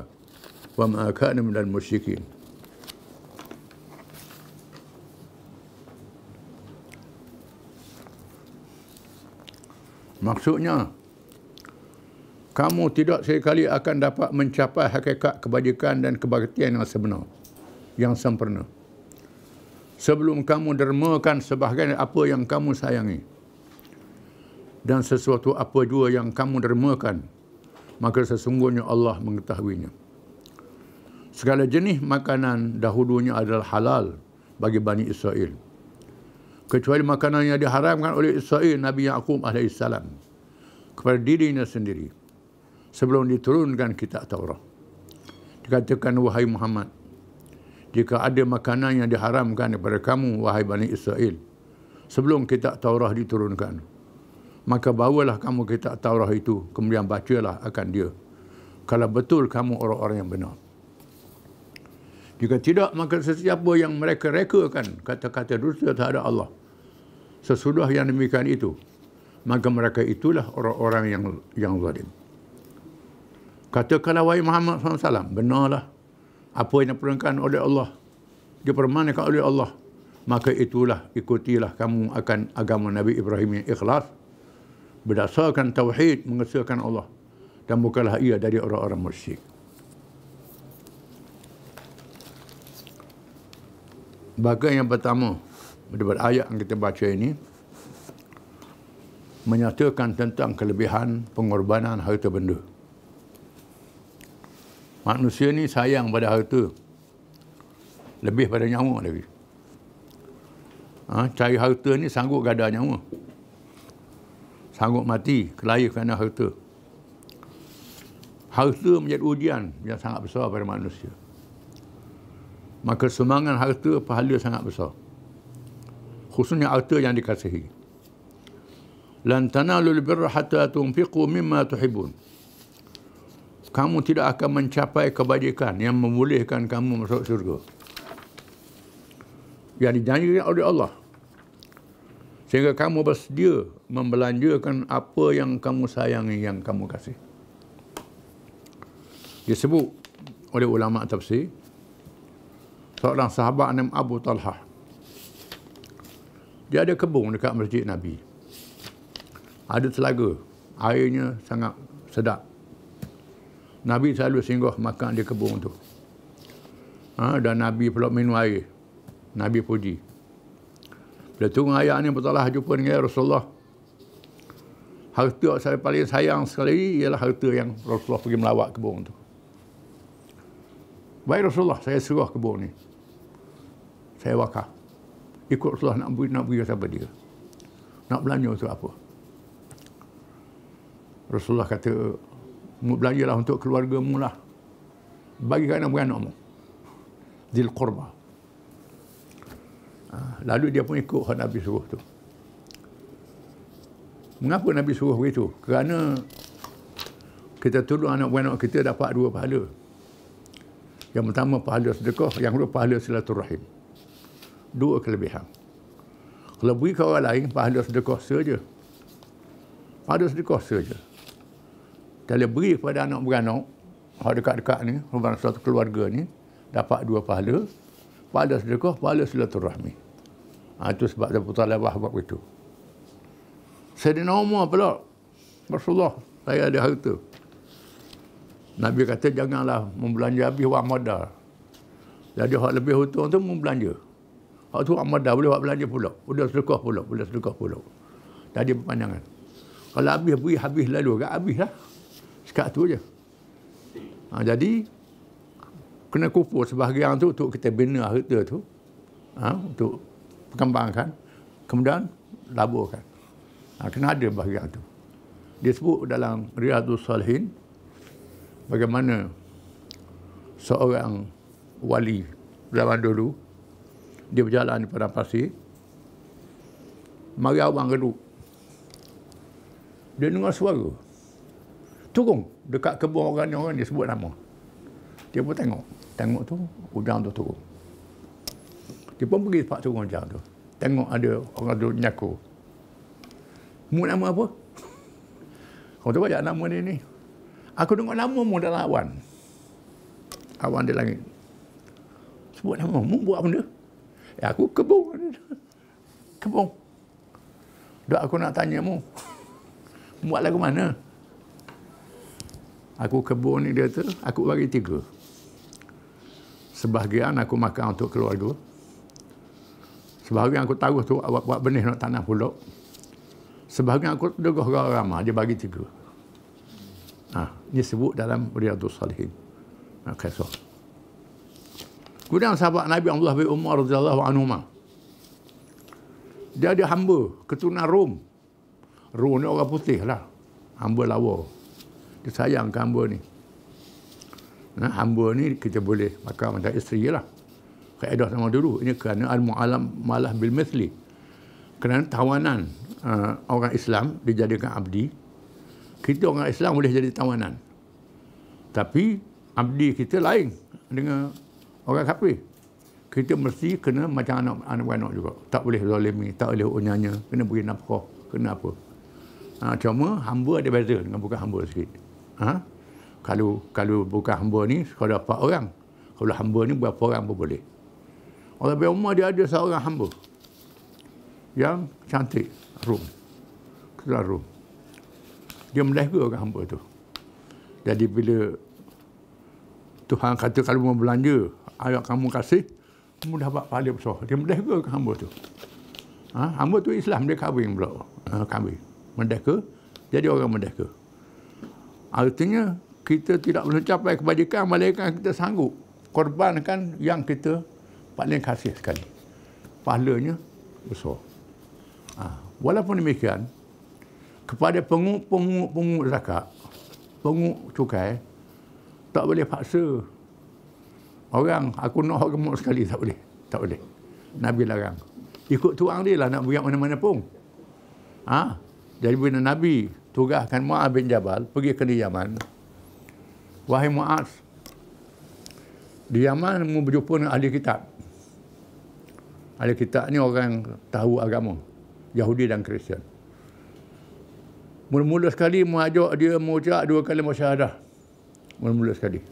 وما كان من المشركين. Maksudnya, kamu tidak sekali akan dapat mencapai hakikat kebajikan dan kebaktian yang sebenar, yang sempurna, sebelum kamu dermakan sebahagian apa yang kamu sayangi, dan sesuatu apa jua yang kamu dermakan, maka sesungguhnya Allah mengetahuinya. Segala jenis makanan dahulunya adalah halal bagi Bani Israel, kecuali makanan yang diharamkan oleh Israel Nabi Yaqub AS kepada dirinya sendiri sebelum diturunkan kitab Taurat. Dikatakan, wahai Muhammad, jika ada makanan yang diharamkan kepada kamu, wahai Bani Israel, sebelum kitab Taurah diturunkan, maka bawalah kamu kitab Taurah itu, kemudian bacalah akan dia, kalau betul kamu orang-orang yang benar. Jika tidak, maka sesiapa yang mereka rekakan kata-kata dusta terhadap Allah sesudah yang demikian itu, maka mereka itulah orang-orang yang zalim. Katakanlah, wahai Muhammad SAW, benarlah apa yang diperintahkan oleh Allah, dipermanakan oleh Allah, maka itulah, ikutilah kamu akan agama Nabi Ibrahim yang ikhlas, berdasarkan tauhid, mengesahkan Allah, dan bukanlah ia dari orang-orang musyrik. Bagian yang pertama, daripada ayat yang kita baca ini menyatakan tentang kelebihan pengorbanan harta benda. Manusia ni sayang pada harta lebih pada nyawa lagi. Cari harta ni sanggup gada nyawa, sanggup mati kelaya kerana harta. Harta menjadi ujian yang sangat besar pada manusia. Maka sumbangan harta pahala sangat besar, khususnya harta yang dikasihi. Lan tanalul birra hatta tunfiqu mimma tuhibbun. Kamu tidak akan mencapai kebajikan yang membolehkan kamu masuk syurga, yang dijanjikan oleh Allah, sehingga kamu bersedia membelanjakan apa yang kamu sayangi, yang kamu kasih. Disebut oleh ulama tafsir, seorang sahabat nama Abu Talhah, dia ada kebun dekat masjid Nabi. Ada telaga, airnya sangat sedap. Nabi selalu singgah makan di kebun tu. Dan Nabi pula minum air. Nabi puji. Bila tunggu ayat ni, Abu Talhah jumpa dengan Rasulullah. Harta saya paling sayang sekali ialah harta yang Rasulullah pergi melawat kebun tu. Baik Rasulullah, saya serah kebun ni, saya wakaf. Ikut Rasulullah nak beri siapa dia. Nak belanja untuk apa? Rasulullah kata, belanjalah untuk keluargamu lah. Bagi anak-beranakmu. Dzil qurba. Lalu dia pun ikut hak Nabi suruh tu. Mengapa Nabi suruh begitu? Kerana kita tolong anak-beranak kita dapat dua pahala. Yang pertama pahala sedekah, yang kedua pahala silaturahim. Dua kelebihan. Kalau beri ke orang lain, pahala sedekah saja. Pahala sedekah saja. Kalau beri kepada anak-beranak, orang dekat-dekat ni, orang satu keluarga ni, dapat dua pahala. Pahala sedekah, pahala silaturahmi. Itu sebab Abu Talhah buat begitu. Sayyidina Umar pula, Rasulullah, saya ada harta. Nabi kata, janganlah membelanja habis wang modal. Jadi hak lebih hutang tu membelanja. Hak tu wang modal, boleh buat belanja pula. Boleh sedekah pula, boleh sedekah pula. Jadi berpanjangan. Kalau habis beri, habis lalu, habis lah. Sekat tu je. Jadi, kena kumpul sebahagian tu untuk kita bina harta tu. Untuk perkembangkan. Kemudian, laburkan. Kena ada bahagian tu. Dia sebut dalam Riyadhus Salihin, bagaimana seorang wali zaman dulu, dia berjalan di padang pasir, mari abang geduk. Dia dengar suara. Turun dekat kebun orang ni sebut nama. Dia pun tengok. Tengok tu, ujang tu turun. Dia pun pergi tempat turun ujang tu. Tengok ada orang duduk nyaku. Mu nama apa? Kau tahu banyak nama dia ni. Aku dengar namamu dalam awan. Awan di langit. Sebut nama. Mu buat benda? Aku kebun. Kebun. Dak aku nak tanya mu. Buat lagu mana? Aku kebun ni dia tu, aku bagi 3. Sebahagian aku makan untuk keluarga. Sebahagian aku taruh tu awak buat benih nak tanah pula. Sebahagian aku degah orang ramah, dia bagi 3. Ini sebut dalam Riyadhus Salihin. Kisah. Kemudian sahabat Nabi Abdullah bin Umar radhiyallahu anhu, dia ada hamba keturunan Rom. Rom ni orang putih lah. Hamba lawa. Dia sayang ke hamba ni. Hamba ni kita boleh makan macam isteri lah. Kaedah sama dulu. Ini kerana al-mu'alam malah bil mithli. Kerana tawanan orang Islam dijadikan abdi. Kita orang Islam boleh jadi tawanan. Tapi abdi kita lain dengan orang kafir. Kita mesti kena macam anak-anak juga. Tak boleh zalimi, tak boleh unyanya, kena beri nafkah, kena apa. Cuma hamba ada beza dengan bukan hamba sikit. Kalau bukan hamba ni, kalau dapat orang. Kalau hamba ni berapa orang pun boleh. Orang Nabi Umar dia ada seorang hamba yang cantik, Rom. Keturunan Rom. Dia melihara orang hamba tu. Jadi bila Tuhan kata kalau mau belanja, ayat kamu kasih, kamu dapat pahala besar. Dia melihara orang hamba tu. Hamba tu Islam, dia kahwin pula. Kahwin. Merdeka. Jadi orang merdeka. Artinya, kita tidak boleh capai kebajikan, malaikat kita sanggup korbankan yang kita paling kasih sekali. Pahalanya besar. Walaupun demikian, kepada pengut zakat, pengut cukai, tak boleh paksa orang, aku nak gemuk sekali, tak boleh. Tak boleh. Nabi larang. Ikut tuang dia lah nak beri mana-mana pun. Jadi bila Nabi tugaskan Mu'adz bin Jabal pergi ke Yaman, wahai Mu'adz, di Yaman mu berjumpa dengan ahli kitab. Ahli kitab ni orang tahu agama, Yahudi dan Kristian. Mula-mula sekali mu ajak dia mengucap 2 kalimah syahadah. Mula-mula sekali.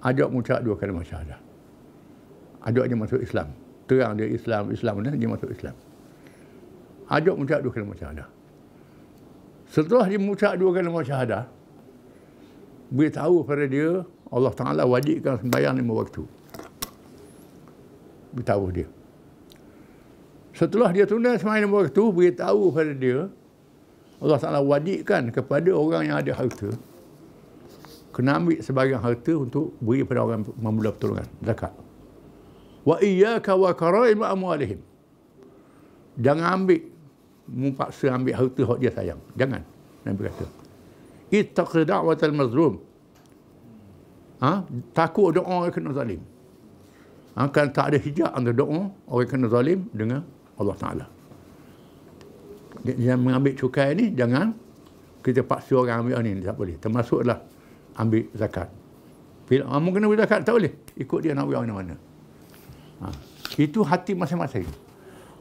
Ajak mengucap 2 kalimah syahadah. Ajak dia masuk Islam. Terang dia Islam dia masuk Islam. Ajak mengucap 2 kalimah syahadah. Setelah dia mengucap 2 kalimah syahadah, beritahu pada dia Allah Ta'ala wajibkan sembahyang 5 waktu. Beritahu dia. Setelah dia tunai sembahyang 5 waktu, beritahu pada dia Allah Ta'ala wajibkan kepada orang yang ada harta kena ambil sebagian harta untuk beri pada orang memerlukan pertolongan, zakat. Wa iyyaka wa karaim amwalihim. Jangan paksa ambil harta hak dia sayang. Jangan. Nabi kata. Ittaqi da'watal mazlum. Takut doa orang kena zalim. Kan tak ada hijab antara doa orang kena zalim dengan Allah Ta'ala. Yang mengambil cukai ni, jangan kita paksa orang ambil ni, tak boleh. Termasuklah ambil zakat. Bila kamu kena ambil zakat, tak boleh. Ikut dia nak ambil mana-mana. Itu hati masing-masing.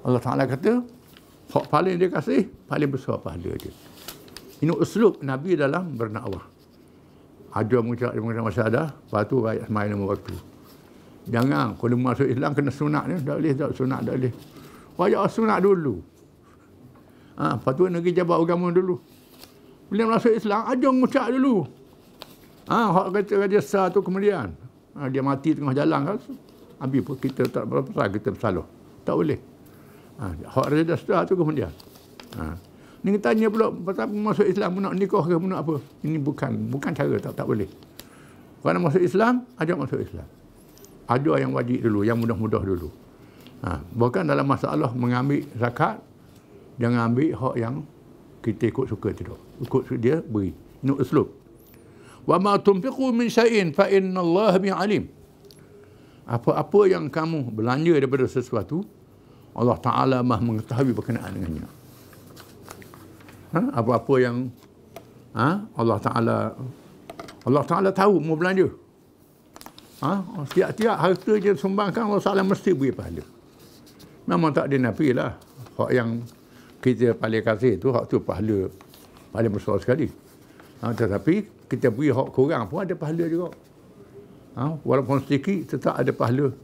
Allah Ta'ala kata, hak paling dia kasih, paling besar pahala dia. Ini uslub Nabi dalam berdakwah. Ada mengucap syahadah, lepas tu rakyat sembahyang 5 waktu. Jangan, kalau masuk Islam kena sunat ni, tak boleh, sunat tak boleh. Wajib sunat dulu. Lepas tu negeri jabat agama dulu. Bila masuk Islam, ajar mengucap dulu. Hak kata dia sah tu kemudian. Dia mati tengah jalan kan. Habis pun kita tak berapa kita bersalah. Tak boleh. Hak dia sah tu kemudian. Ni tanya pula pasal masuk Islam nak nikah ke nak apa. Ini bukan cara tak boleh. Kalau masuk Islam, ajar masuk Islam. Ajar yang wajib dulu, yang mudah-mudah dulu. Bahkan dalam masalah mengambil zakat, jangan ambil hak yang kita ikut suka tidak. Ikut dia beri. Ini uslub. Wa ma tunfiqu min syai'in fa innallaha bihi alim. Apa-apa yang kamu belanja daripada sesuatu, Allah Ta'ala Maha mengetahui berkenaan dengannya. Apa-apa yang Allah Ta'ala tahu mau belanja. Tiap-tiap harta je sumbangkan, Allah Ta'ala mesti beri pahala. Memang tak ada nafilah. Hak yang kita paling kasih tu, hak tu pahala paling besar sekali. Tetapi kita beri hak kurang pun ada pahala juga. Walaupun sedikit tetap ada pahala.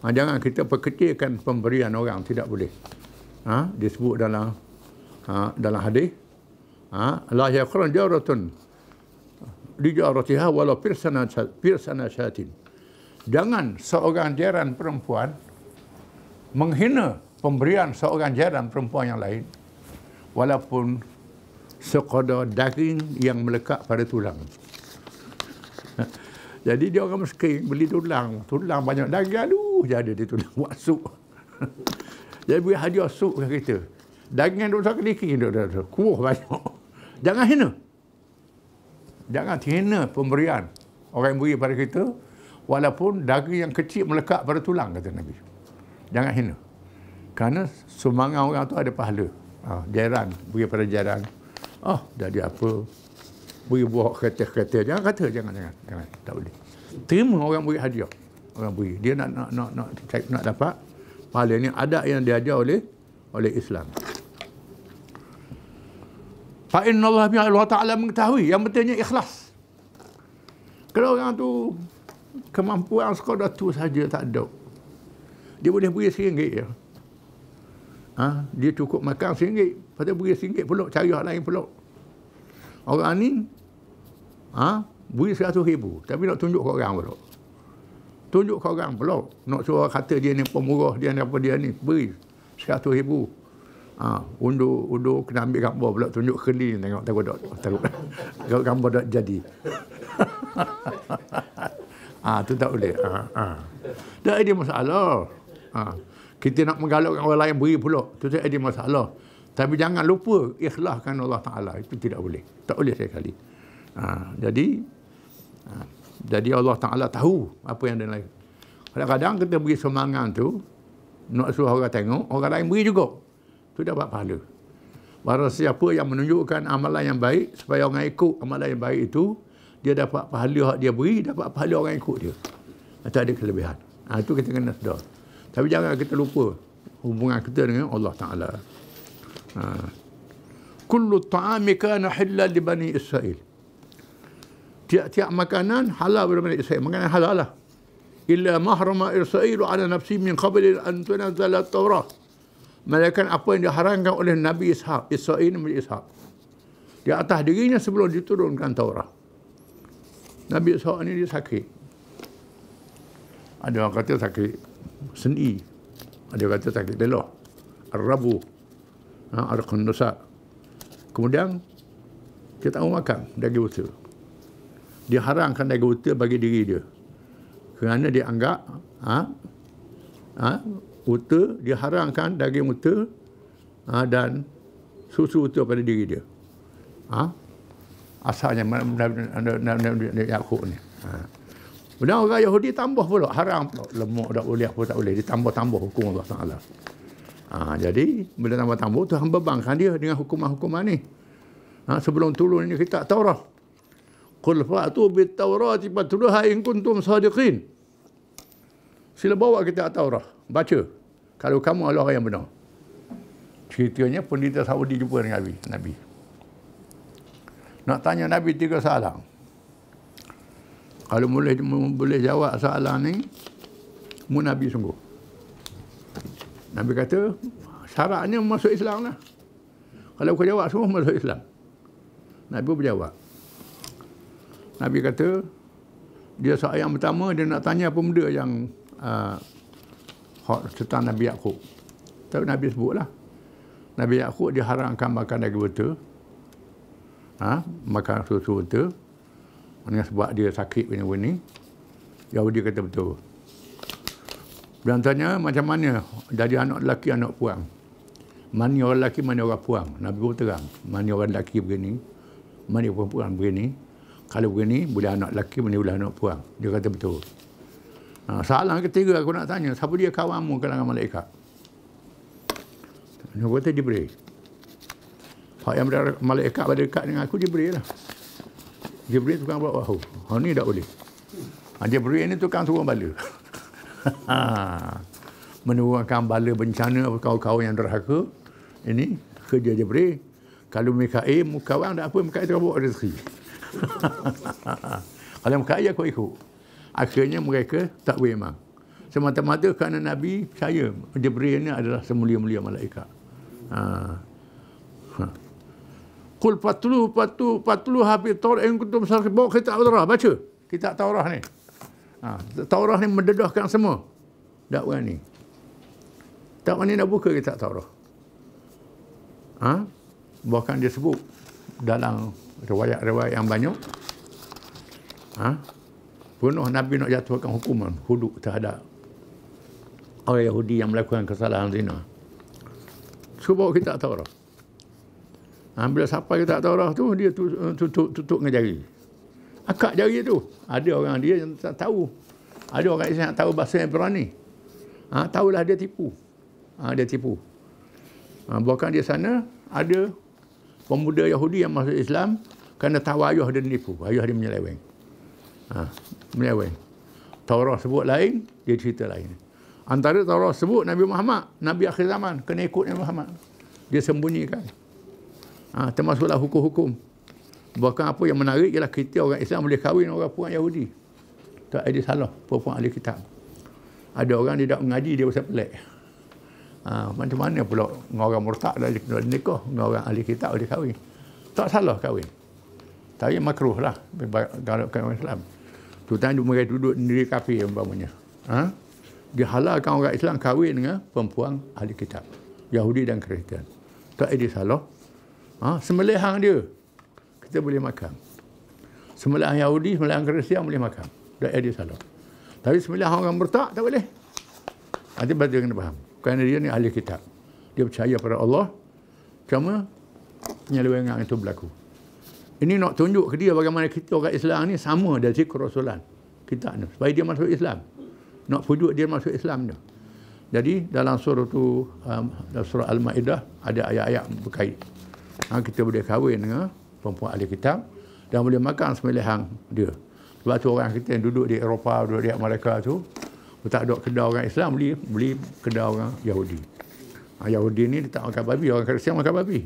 Jangan kita perkecilkan pemberian orang, tidak boleh. Disebut dalam hadis, la yaqran jaratun li jaratiha wala pirsana syatin. Jangan seorang jiran perempuan menghina pemberian seorang jiran perempuan yang lain walaupun sekadar daging yang melekat pada tulang. Jadi dia orang miskin beli tulang banyak daging, aduh jadi dia tulang buat sup. Jadi beri hadiah sup ke kita. Daging duk sak sedikit dah kuah banyak. Jangan hina. Jangan hina pemberian orang yang beri pada kita walaupun daging yang kecil melekat pada tulang, kata Nabi. Jangan hina. Kerana sumbangan orang tu ada pahala. Jiran, beri pada jiran. Jadi apa? Beri buah kereta. Jangan kata, jangan. Tak boleh. Terima orang beri hadiah. Orang beri. Dia nak dapat pahala. Ini adat yang diajar oleh Islam. Fa innallaha bihi Allah Ta'ala mengetahui. Yang pentingnya ikhlas. Kalau orang tu kemampuan sekadar tu saja tak ada. Dia boleh beri RM1 je. Dia cukup makan RM1. Lepas tu beri RM1 pulak, cari hak lain pulak. Orang ni beri RM100,000 tapi nak tunjuk ke orang pulak. Tunjuk ke orang pulak. Nak suruh kata dia ni pemurah, dia ni apa dia ni. Beri 100,000. Undur kena ambil gambar pula, tunjuk keli, tengok takut gambar tak jadi. Tu tak boleh. Tak ada masalah. Kita nak menggalakkan orang lain beri pula, tu tak ada masalah. Tapi jangan lupa ikhlaskan Allah Ta'ala. Itu tidak boleh. Tak boleh sekali. Jadi Allah Ta'ala tahu apa yang dia lain. Kadang-kadang kita beri semangat tu, nak suruh orang tengok, orang lain beri juga. Tu dapat pahala. Barang siapa yang menunjukkan amalan yang baik, supaya orang ikut amalan yang baik itu, dia dapat pahala hak dia beri, dapat pahala orang ikut dia. Tak ada kelebihan. Itu kita kena sedar. Tapi jangan kita lupa hubungan kita dengan Allah Ta'ala. Kullu ta'ami kana halal li Bani Israel. Tiap-tiap makanan halal bagi Bani Israel. Makanan halal lah. Illa mahrama Israel ala nafsi min qabli an tunzala at-Taurah. Melainkan apa yang diharamkan oleh Nabi Ishaq, Israel Nabi Ishaq. Di atas dirinya sebelum diturunkan Taurat. Nabi Ishaq ni dia sakit. Ada orang kata sakit sendi. Ada orang kata sakit belah. Ar-Rabu. Ar-Qundusa. Kemudian dia tak mau makan daging unta. Dia haramkan daging unta bagi diri dia. Kerana dia anggap unta, dia haramkan daging unta dan susu unta pada diri dia. Asalnya Nabi Yaqub ni. Kemudian orang Yahudi tambah pula, haram pula. Lemak tak boleh, apa tak boleh. Ditambah-tambah hukum Allah Ta'ala. Jadi, bila tambah-tambah, Tuhan bebankan dia dengan hukuman-hukuman ni. Sebelum turunnya kitab Taurat. Qul fa'tu bit Taurati fatluha in kuntum sadiqin. Sila bawa kitab Taurat. Baca. Kalau kamu adalah orang yang benar. Ceritanya, pendeta Saudi jumpa dengan Nabi. Nak tanya Nabi 3 soalan. Kalau boleh jawab soalan ni, Nabi sungguh. Nabi kata, syaratnya masuk Islam lah. Kalau kau jawab semua, masuk Islam. Nabi berjawab. Nabi kata, dia soal yang pertama, dia nak tanya apa benda yang tentang Nabi Yaqub. Tapi Nabi sebutlah. Nabi Yaqub dia haramkan makan daging unta. Makan susu unta. Dengan sebab dia sakit bini-bini. Yahudi kata betul. Dan tanya macam mana jadi anak lelaki, anak puang. Mana orang lelaki, mana orang puang. Nabi pun terang. Mana orang lelaki begini, mana orang puang begini. Kalau begini, boleh anak lelaki, mana boleh anak puang. Dia kata betul. Soalan ketiga aku nak tanya, siapa dia kawanmu kalangan malaikat? Dia kata Jibril. Hak yang malaikat pada dekat dengan aku, Jibril lah. Jibril tukang buat wahyu. Ni tak boleh. Jibril ni tukang turun bala. Menurunkan bala bencana kawan-kawan yang derhaka. Ini kerja Jibril. Kalau Mikail, kawan tak apa, Mikail tukang bawa rezeki. Kalau Mikail, aku ikut. Akhirnya mereka tak boleh memang. Semata-mata kerana Nabi percaya Jibril ni adalah semulia-mulia malaikat. Qul fatlu hafi Taurat in kuntum sadiqin. Bawa kitab Taurat, baca kitab Taurat ni. Taurat ni mendedahkan semua dakwah ni. Tak mana nak buka kitab Taurat. Bahkan dia sebut dalam riwayat-riwayat yang banyak. Pernah Nabi nak jatuhkan hukuman hudud terhadap orang Yahudi yang melakukan kesalahan zina. Cuba bawa kitab Taurat. Bila sampai kitab Taurat tu, dia tutup dengan jari. Akak jari tu. Ada orang dia yang tak tahu. Ada orang Islam yang tahu bahasa Ibrani. Tahulah dia tipu. Dia tipu. Bahkan di sana ada pemuda Yahudi yang masuk Islam kerana tahu ayah dia menipu. Ayah dia menyeleweng. Menyeleweng. Taurat sebut lain, dia cerita lain. Antara Taurat sebut Nabi Muhammad, Nabi akhir zaman, kena ikut Nabi Muhammad. Dia sembunyikan. Termasuklah hukum-hukum. Bahkan apa yang menarik ialah kita orang Islam boleh kahwin orang puan Yahudi. Tak ada salah, perempuan ahli kitab. Ada orang dia tak mengaji, dia pasal pelik. Macam mana pula dengan orang murtad dah nikah, dengan orang ahli kitab dia kahwin. Tak salah kahwin. Tapi makruh lah kalau orang Islam. Terutama mereka duduk negeri kafir umpamanya. Dihalalkan orang Islam kahwin dengan perempuan ahli kitab. Yahudi dan Kristian. Tak ada salah. Sembelihan dia kita boleh makan. Sembelihan Yahudi, sembelihan Kristian boleh makan. Tak ada salah. Tapi sembelihan orang murtad tak boleh. Nanti baca kena faham. Kerana dia ni ahli kitab. Dia percaya pada Allah. Cuma penyelewengan itu berlaku. Ini nak tunjuk ke dia bagaimana kita orang Islam ni sama dari segi kerasulan kita ni. Supaya dia masuk Islam. Nak pujuk dia masuk Islam tu. Jadi dalam surah tu, dalam surah Al-Ma'idah ada ayat-ayat berkait. Kita boleh kahwin dengan perempuan ahli kitab dan boleh makan sembelihan dia. Sebab tu orang kita yang duduk di Eropah, duduk di Amerika tu, tak ada kedai orang Islam, beli kedai orang Yahudi. Yahudi ni dia tak makan babi, orang Kristian makan babi.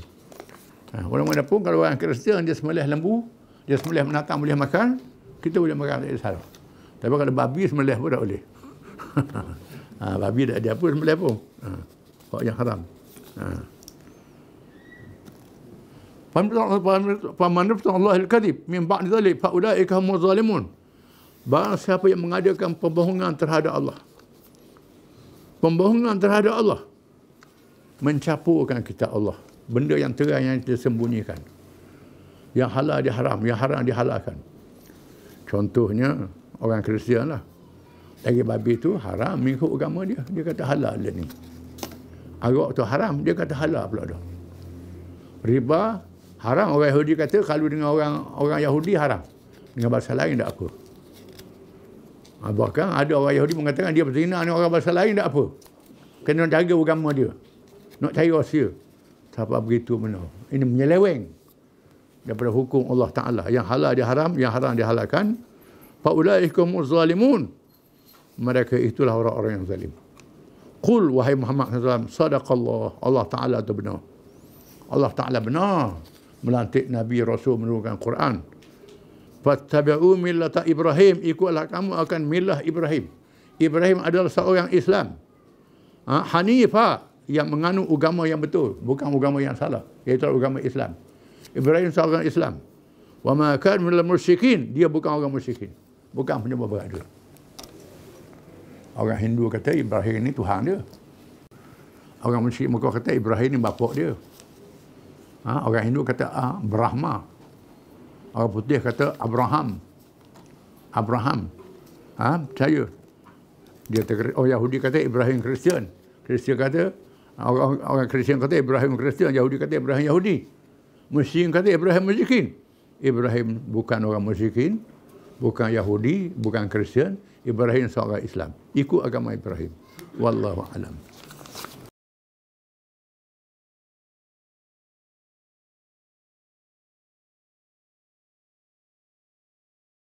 Mana-mana pun kalau orang Kristian dia sembelih lembu, dia sembelih binatang boleh makan, kita boleh makan, tak ada salah. Tapi kalau babi sembelih pun tak boleh. Babi tak ada apa sembelih pun. Hak yang haram. Faman yaftari Allah al-kadhib min ba'di dhalik fa ulaika humuz zalimun. Barang siapa yang mengadakan pembohongan terhadap Allah. Pembohongan terhadap Allah. Mencampurkan kitab Allah. Benda yang terang yang disembunyikan. Yang halal dia haram, yang haram dihalalkan. Contohnya orang Kristian lah. Daging babi tu haram mengikut agama dia. Dia kata halal dia ni. Arak tu haram, dia kata halal pula dah. Riba haram, orang Yahudi kata kalau dengan orang Yahudi haram. Dengan bahasa lain tak apa. Bahkan ada orang Yahudi mengatakan dia berzina dengan orang bahasa lain tak apa. Kena jaga agama dia. Nak cari rahsia. Siapa begitu benar. Ini menyeleweng daripada hukum Allah Ta'ala. Yang halal dia haram, yang haram dia halalkan. Fa'ulaikumuz zalimun. Mereka itulah orang-orang yang zalim. Qul wahai Muhammad SAW, sadaqallah. Allah Ta'ala itu benar. Allah Ta'ala benar melantik Nabi Rasul menurunkan Quran. Fattabi'u millata Ibrahim, ikutlah kamu akan millah Ibrahim. Ibrahim adalah seorang Islam. Hanifah, yang menganut agama yang betul, bukan agama yang salah, iaitu agama Islam. Ibrahim seorang Islam. Wa ma kana minal musyrikin, dia bukan orang musyrikin, bukan penyembah berhala. Orang Hindu kata Ibrahim ni Tuhan dia. Orang musyrik Mekah kata Ibrahim ni bapak dia. Orang Hindu kata Brahma. Orang putih kata Abraham. Percaya. Orang Yahudi kata Ibrahim Kristian. Kristian kata, orang Kristian kata Ibrahim Kristian. Yahudi kata Ibrahim Yahudi. Musyrik kata Ibrahim musyrikin. Ibrahim bukan orang musyrikin, bukan Yahudi, bukan Kristian. Ibrahim seorang Islam. Ikut agama Ibrahim. Wallahu a'lam.